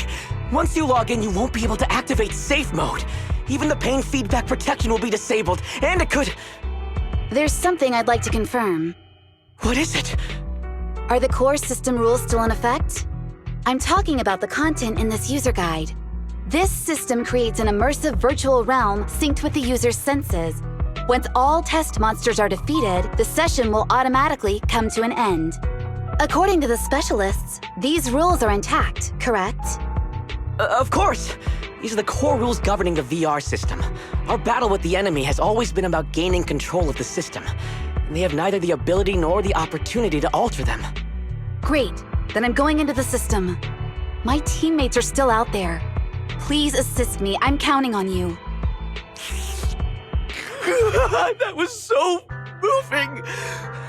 Once you log in, you won't be able to activate safe mode. Even the pain feedback protection will be disabled, and it could... There's something I'd like to confirm. What is it? Are the core system rules still in effect? I'm talking about the content in this user guide. This system creates an immersive virtual realm synced with the user's senses. Once all test monsters are defeated, the session will automatically come to an end. According to the specialists, these rules are intact, correct? Of course! These are the core rules governing the VR system. Our battle with the enemy has always been about gaining control of the system, and they have neither the ability nor the opportunity to alter them. Great, then I'm going into the system. My teammates are still out there. Please assist me, I'm counting on you. That was so moving!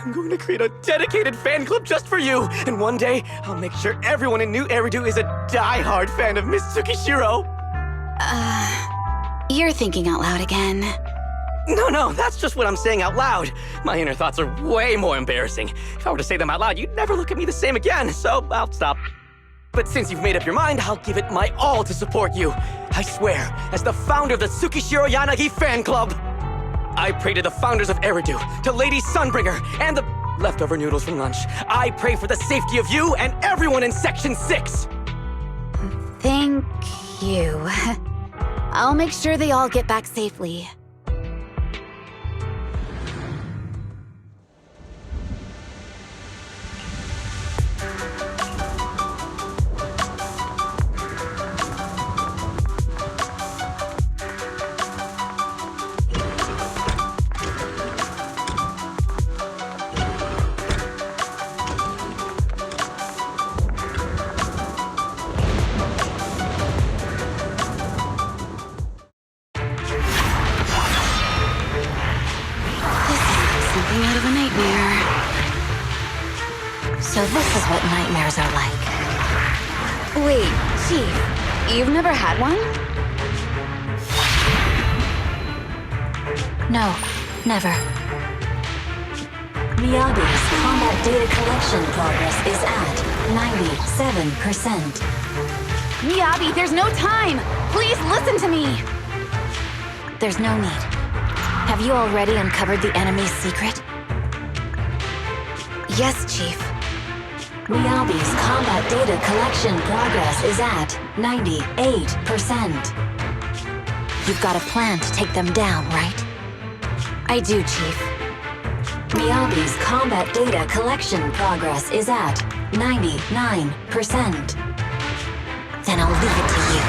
I'm going to create a dedicated fan club just for you, and one day, I'll make sure everyone in New Eridu is a die-hard fan of Miss Tsukishiro. You're thinking out loud again. No, that's just what I'm saying out loud. My inner thoughts are way more embarrassing. If I were to say them out loud, you'd never look at me the same again, so I'll stop. But since you've made up your mind, I'll give it my all to support you. I swear, as the founder of the Tsukishiro Yanagi fan club, I pray to the founders of Eridu, to Lady Sunbringer, and the leftover noodles from lunch. I pray for the safety of you and everyone in Section 6! Thank you. I'll make sure they all get back safely. Out of a nightmare. So this is what nightmares are like. Wait, Chief, you've never had one? No, never. Miyabi's combat data collection progress is at 97%. Miyabi, there's no time! Please listen to me! There's no need. Have you already uncovered the enemy's secret? Yes, Chief. Miyabi's combat data collection progress is at 98%. You've got a plan to take them down, right? I do, Chief. Miyabi's combat data collection progress is at 99%. Then I'll leave it to you.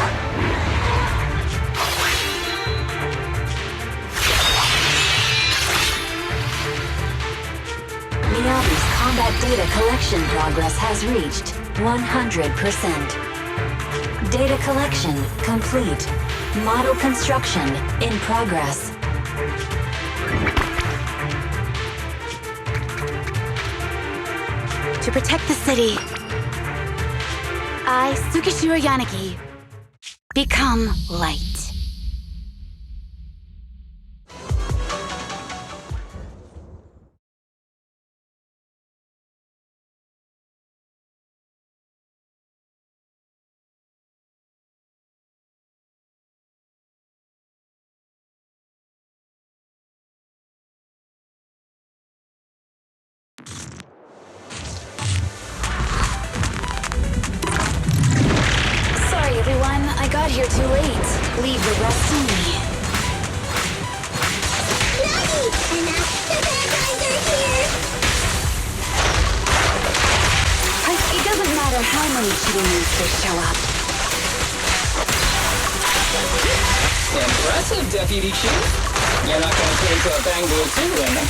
Miyabi's combat data collection progress has reached 100%. Data collection complete. Model construction in progress. To protect the city, I, Tsukishiro Yanagi, become light. Sorry, everyone. I got here too late. Leave the rest to me. Nagi! Enough! The bad guys are here! It doesn't matter how many cheating moves they show up. Impressive, Deputy Chief. You're not gonna turn into a bangboo too, am I?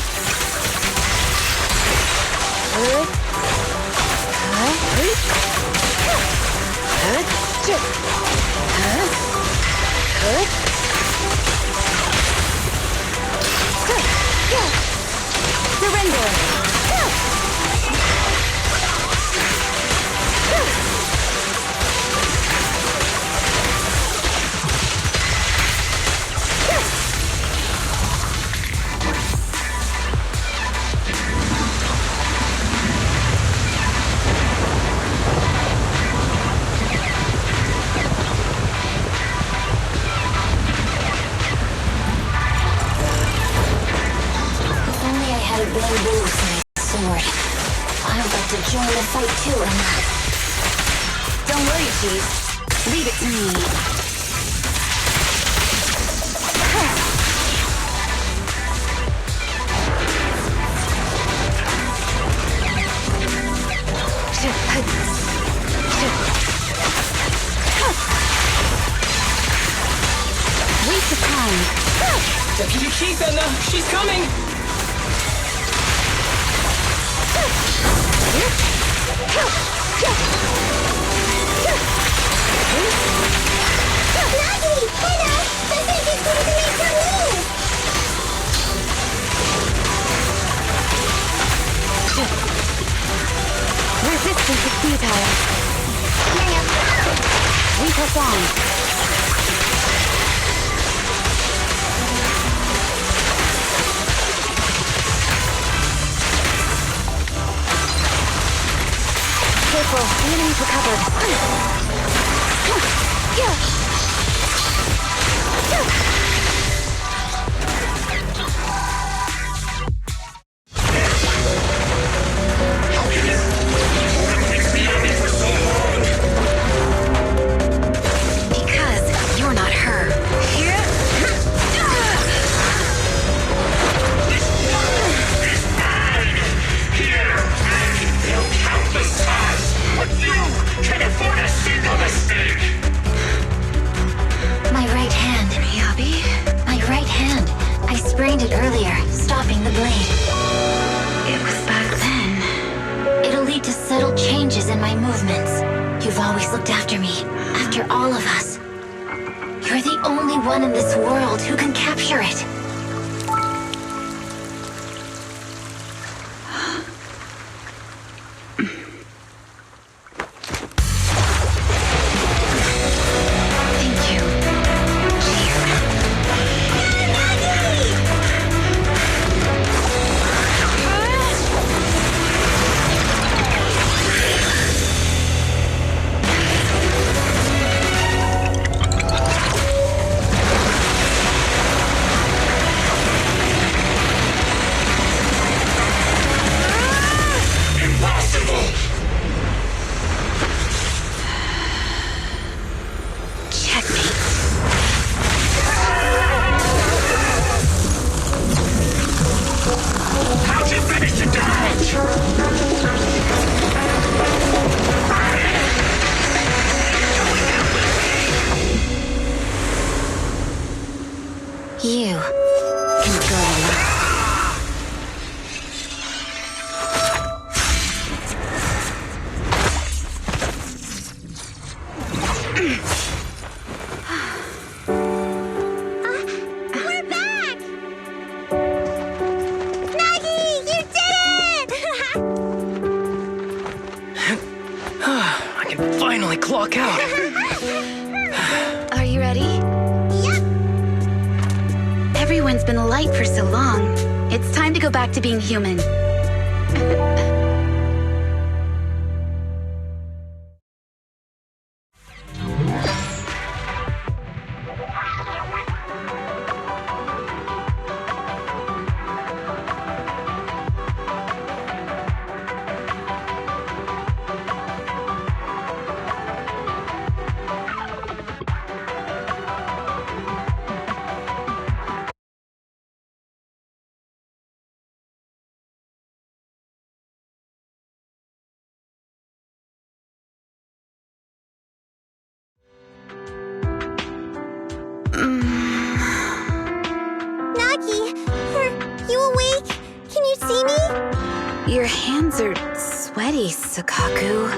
If only I had a bamboo-sized sword. I'd like to join the fight too, Emma. Don't worry, Chief. Leave it to me. Waste of time. Deputy Chief, Emma, she's coming! Nagi! Hey now! The thing is going to make her move! Resistance is futile. We perform. Careful, the enemy's recovered. Because you're not her. My right hand. Miyabi? My right hand. I sprained it earlier, stopping the blade. It was back then. It'll lead to subtle changes in my movements. You've always looked after me, after all of us. You're the only one in this world who can capture it. Thank you, Chief. Checkmate. How'd you manage to dodge? You control a lot. We're back! Nagi, you did it! I can finally clock out. Are you ready? Yep. Everyone's been light for so long. It's time to go back to being human. Your hands are sweaty, Soukaku.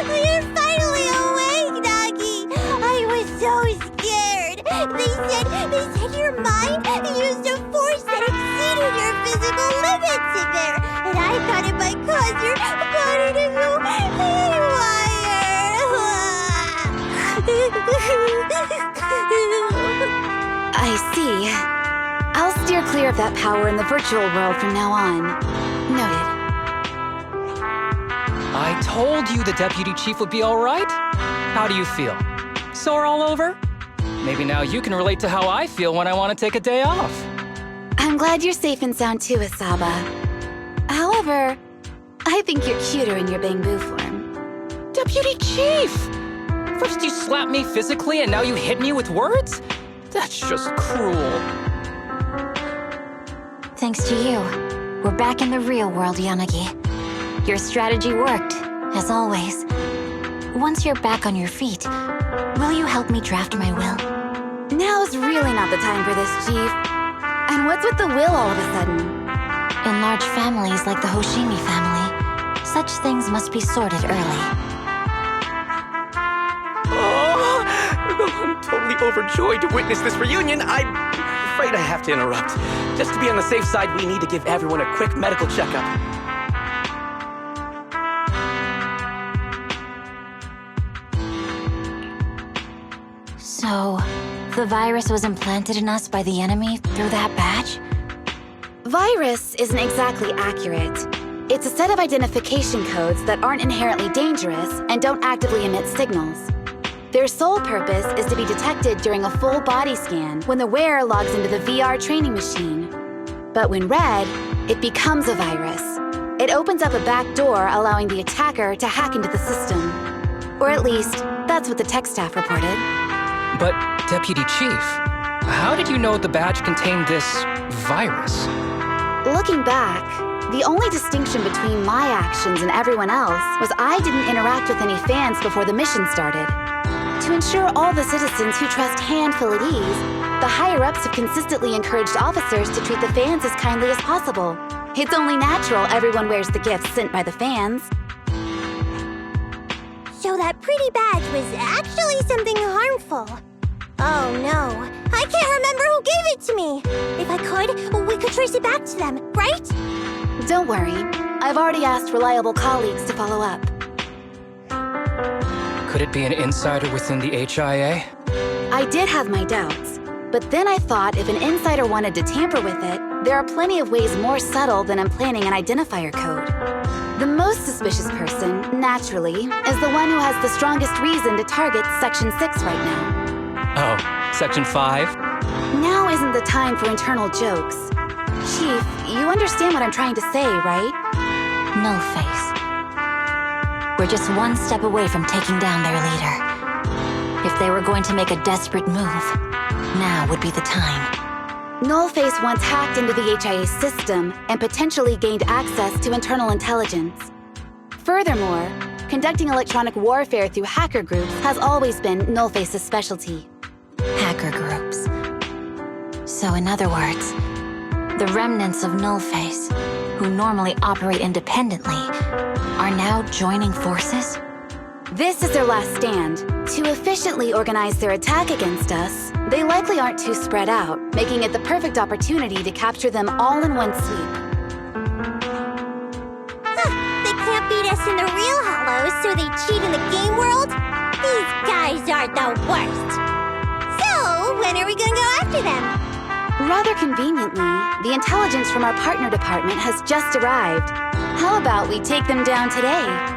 You're finally awake, Nagi! I was so scared! They said your mind used a force that exceeded your physical limits in there! And I thought it might cause your body to go haywire! I see. I'll steer clear of that power in the virtual world from now on. Noted. I told you the deputy chief would be all right. How do you feel? Sore all over? Maybe now you can relate to how I feel when I want to take a day off. I'm glad you're safe and sound too, Asaba. However, I think you're cuter in your bangboo form. Deputy chief! First you slap me physically and now you hit me with words? That's just cruel. Thanks to you, we're back in the real world, Yanagi. Your strategy worked, as always. Once you're back on your feet, will you help me draft my will? Now's really not the time for this, Chief. And what's with the will all of a sudden? In large families like the Hoshimi family, such things must be sorted early. Oh, I'm totally overjoyed to witness this reunion. I'm afraid I have to interrupt. Just to be on the safe side, we need to give everyone a quick medical checkup. So, the virus was implanted in us by the enemy through that badge? Virus isn't exactly accurate. It's a set of identification codes that aren't inherently dangerous and don't actively emit signals. Their sole purpose is to be detected during a full body scan when the wearer logs into the VR training machine. But when read, it becomes a virus. It opens up a back door, allowing the attacker to hack into the system. Or at least, that's what the tech staff reported. But, Deputy Chief, how did you know the badge contained this virus? Looking back, the only distinction between my actions and everyone else was I didn't interact with any fans before the mission started. To ensure all the citizens who trust hand feel at ease, the higher-ups have consistently encouraged officers to treat the fans as kindly as possible. It's only natural everyone wears the gifts sent by the fans. So that pretty badge was actually something harmful. Oh no, I can't remember who gave it to me. If I could, we could trace it back to them, right? Don't worry, I've already asked reliable colleagues to follow up. Could it be an insider within the HIA? I did have my doubts, but then I thought if an insider wanted to tamper with it, there are plenty of ways more subtle than implanting an identifier code. The most suspicious person, naturally, is the one who has the strongest reason to target Section 6 right now. Oh, Section 5? Now isn't the time for internal jokes. Chief, you understand what I'm trying to say, right? Nullface. We're just one step away from taking down their leader. If they were going to make a desperate move, now would be the time. Nullface once hacked into the HIA system and potentially gained access to internal intelligence. Furthermore, conducting electronic warfare through hacker groups has always been Nullface's specialty. Hacker groups. So in other words, the remnants of Nullface, who normally operate independently, are now joining forces? This is their last stand. To efficiently organize their attack against us, they likely aren't too spread out, making it the perfect opportunity to capture them all in one sweep. They can't beat us in the real Hollows, so they cheat in the game world? These guys are the worst. So, when are we gonna go after them? Rather conveniently, the intelligence from our partner department has just arrived. How about we take them down today?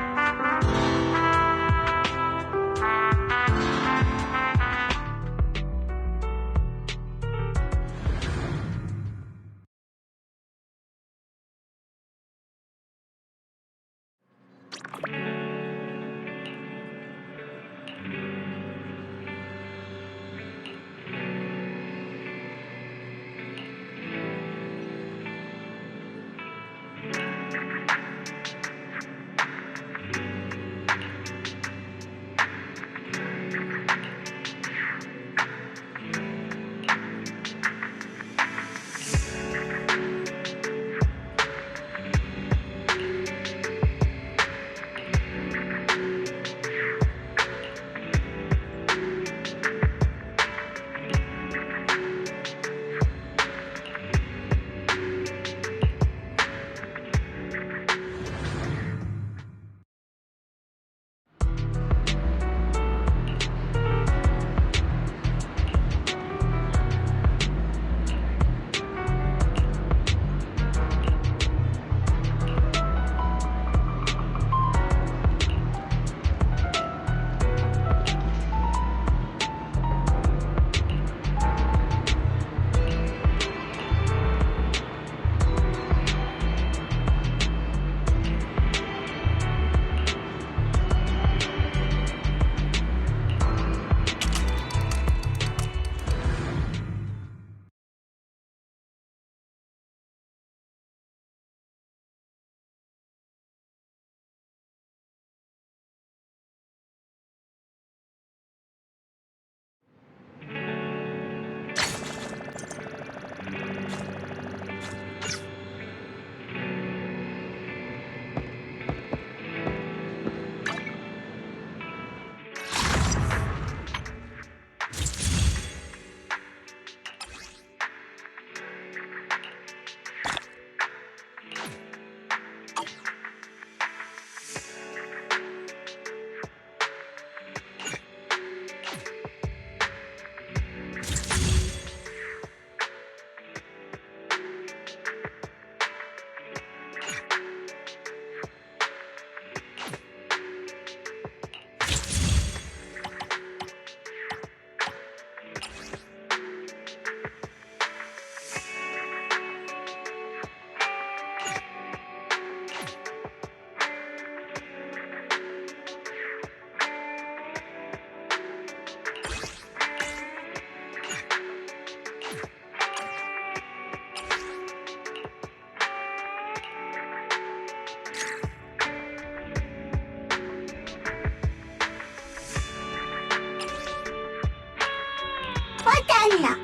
Patheon.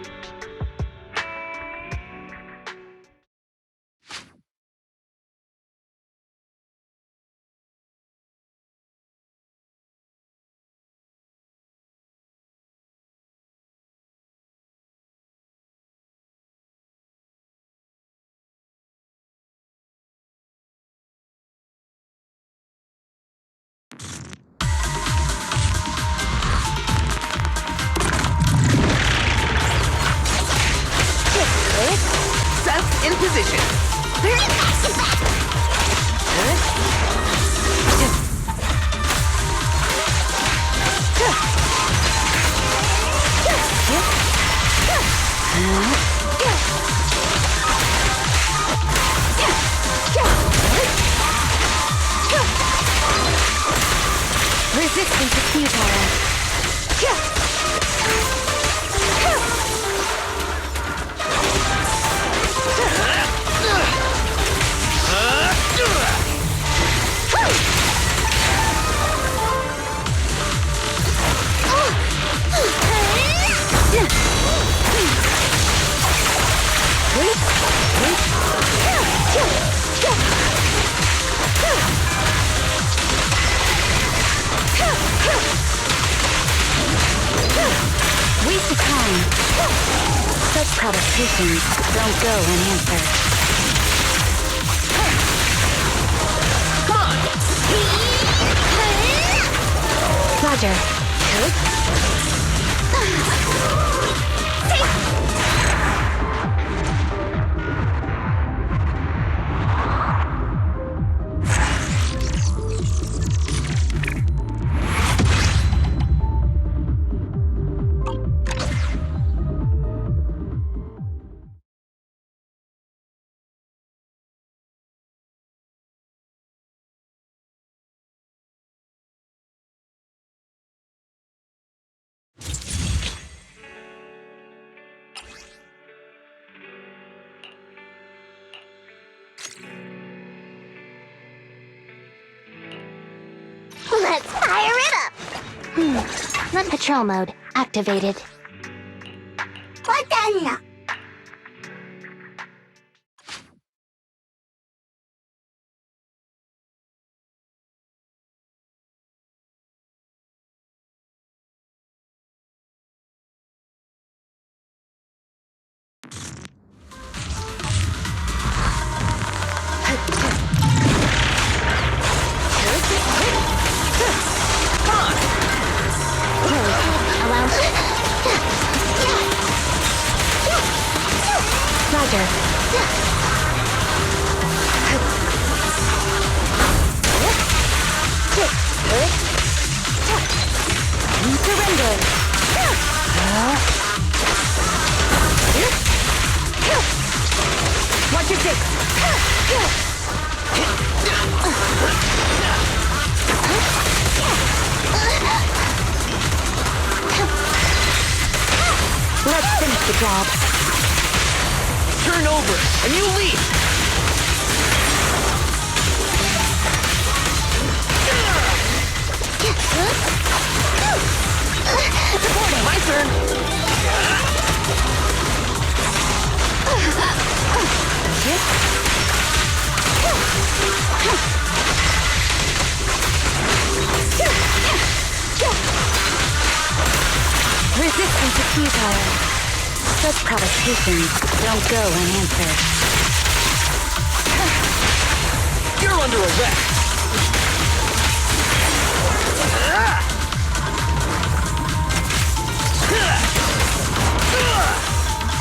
Seth in position. Resistance is futile. Waste of time. Such provocations don't go unanswered. Roger. Let's fire it up. Run patrol mode activated. Patheon. Watch your six. Let's finish the job. Turn over, and you lead. My turn. Resistance is futile. Such provocations don't go unanswered. You're under arrest.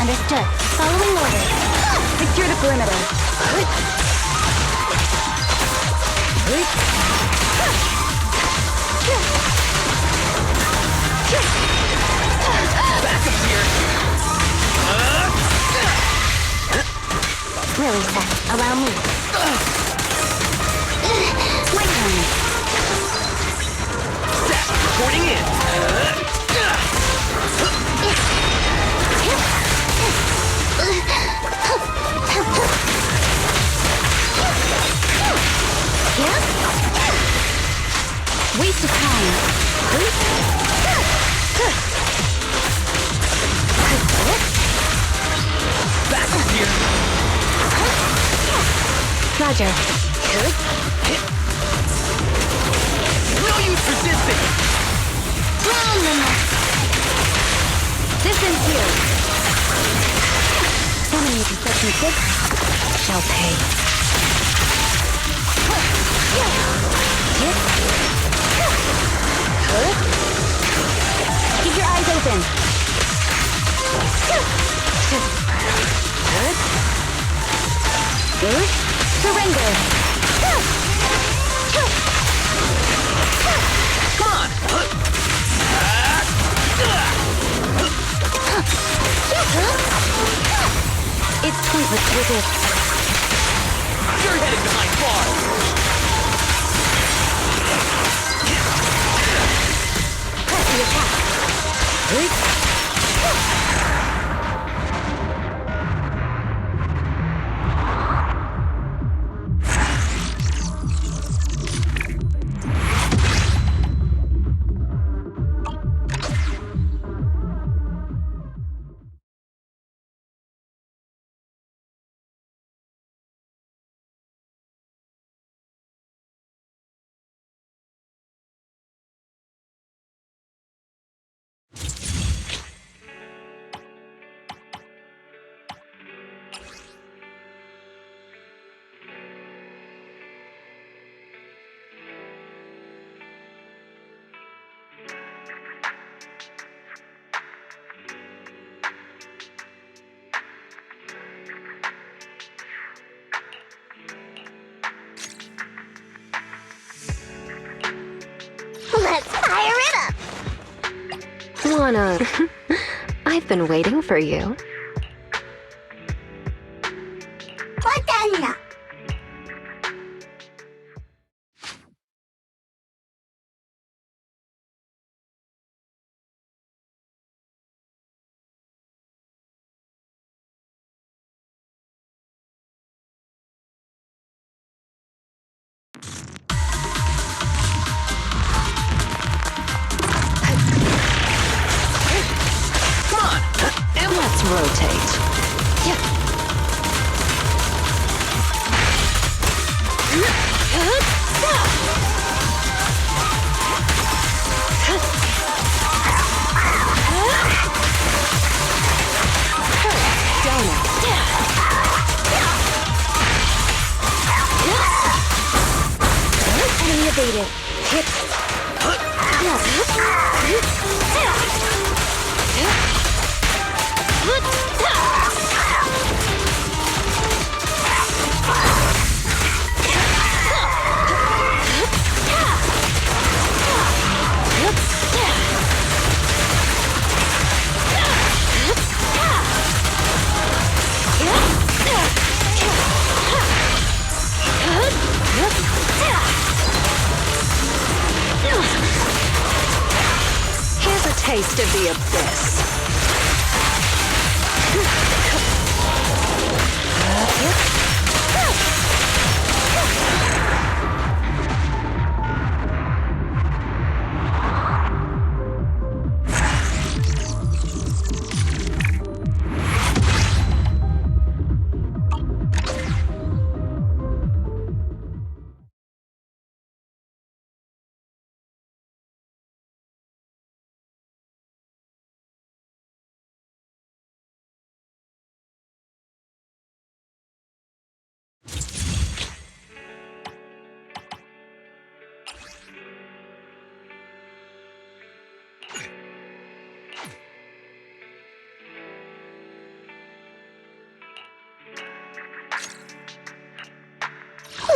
Understood. Following orders. Secure the perimeter. Backup's here. Really, Seth. Allow me. My turn. Seth, reporting in. Roger. No use resisting! Distance here. Enemy section 6 shall pay. Keep your eyes open. Surrender. Come on! It's pointless to resist. You're headed behind bars! Press the attack. Let's fire it up! Wanna... I've been waiting for you. Patheon! Let's rotate. Enemy evaded. Here's a taste of the abyss.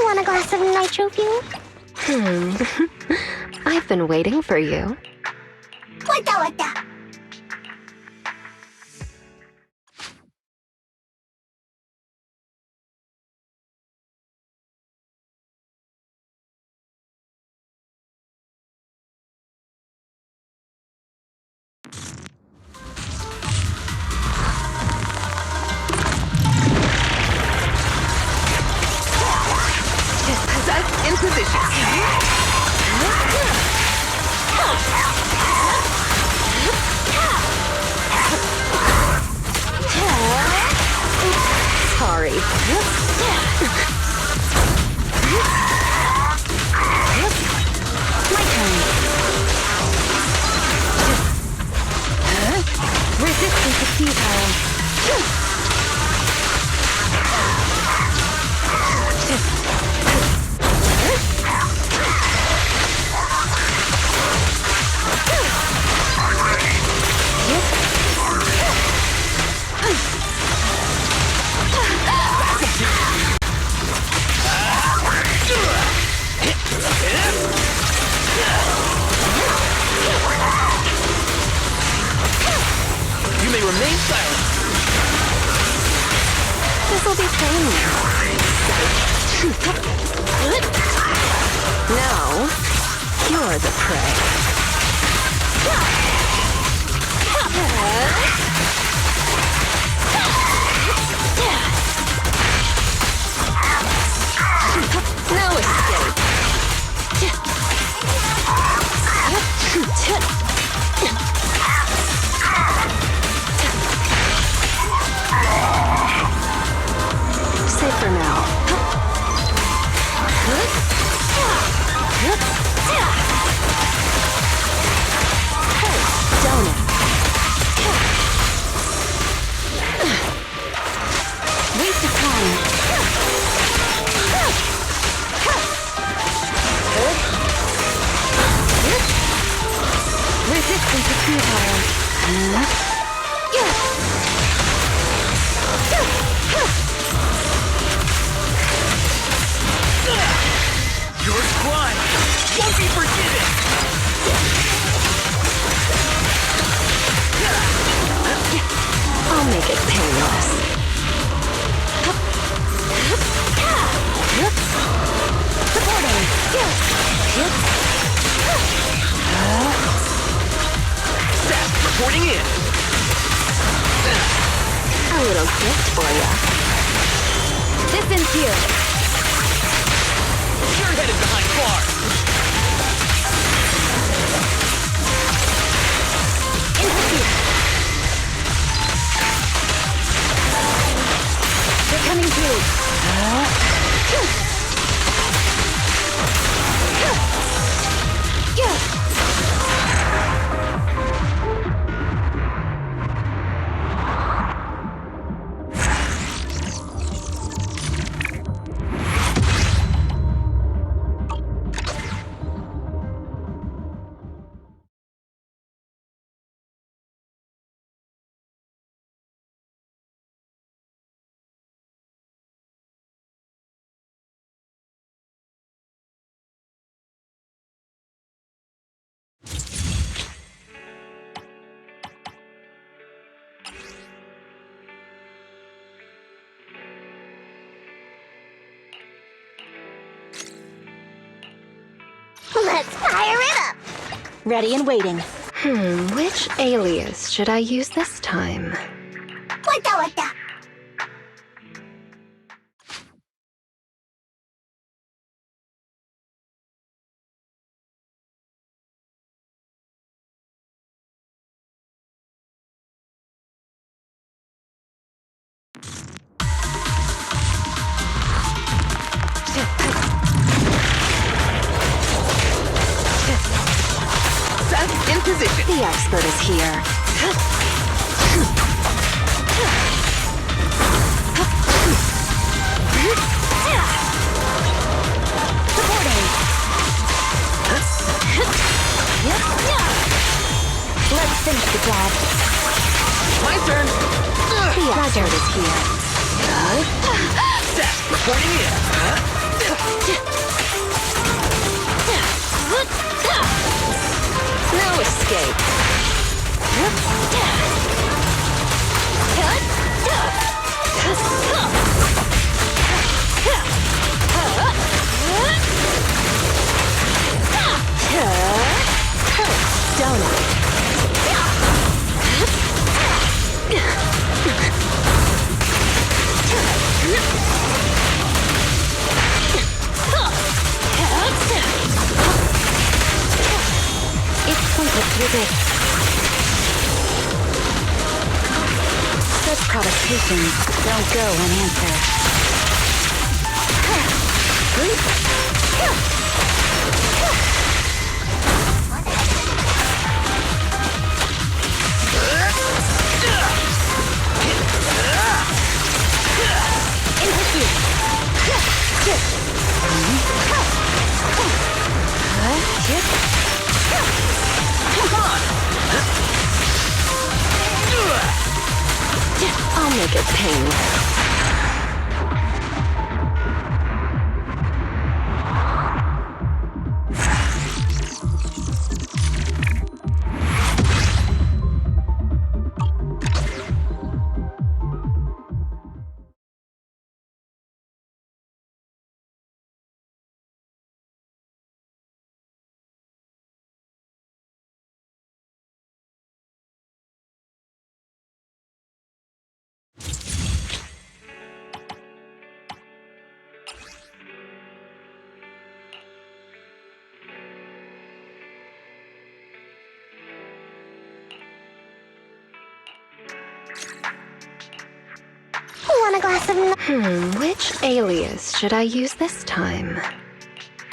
Want a glass of nitro fuel? I've been waiting for you. Wata. In position. Sorry. Now, you're the prey. No escape. Safe for now. Donut. Waste of time. Resistance is futile. Your squad won't be forgiven! I'll make it painless. Supporting. Seth, reporting in. A little gift for ya. Distance here. You're headed behind bars! They're coming through. Let's fire it up! Ready and waiting. Which alias should I use this time? Wata. Seth, in position. The expert is here. Supporting. Let's finish the job. My turn. The expert is here. Seth, reporting in. No escape. Donut. It's simple to this. Such provocations don't go unanswered. In pursuit. I'll make it painless. want a glass of... Which alias should I use this time?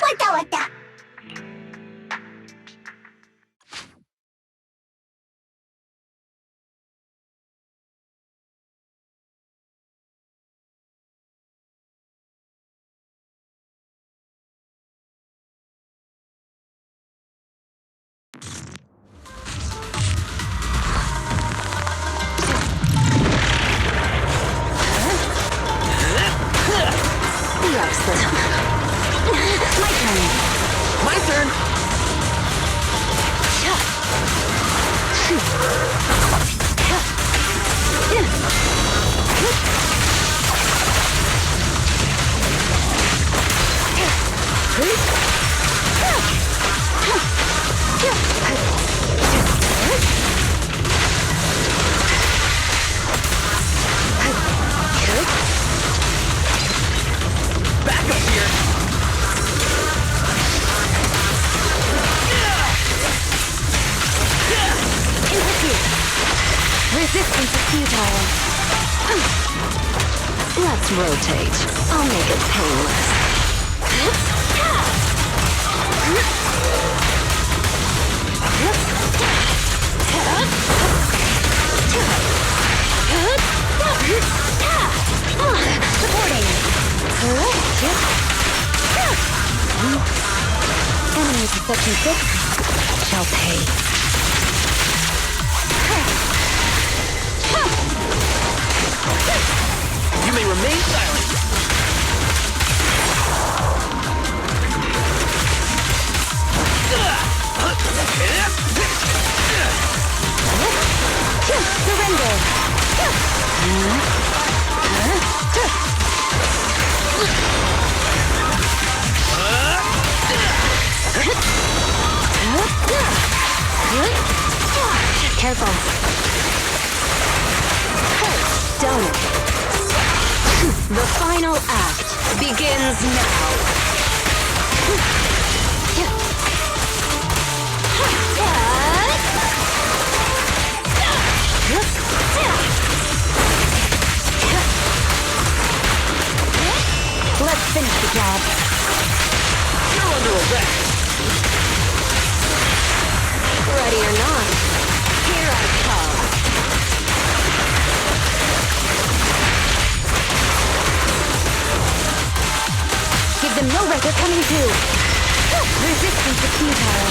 Like that. My turn! Back up here! Resistance is futile. Let's rotate. I'll make it painless. Supporting. Enemies of Section 6 shall pay. You may remain silent. Careful. Done it. The final act begins now. Let's finish the job. You're under arrest. Ready or not, here I come. Give them no record coming to. Resistance is futile.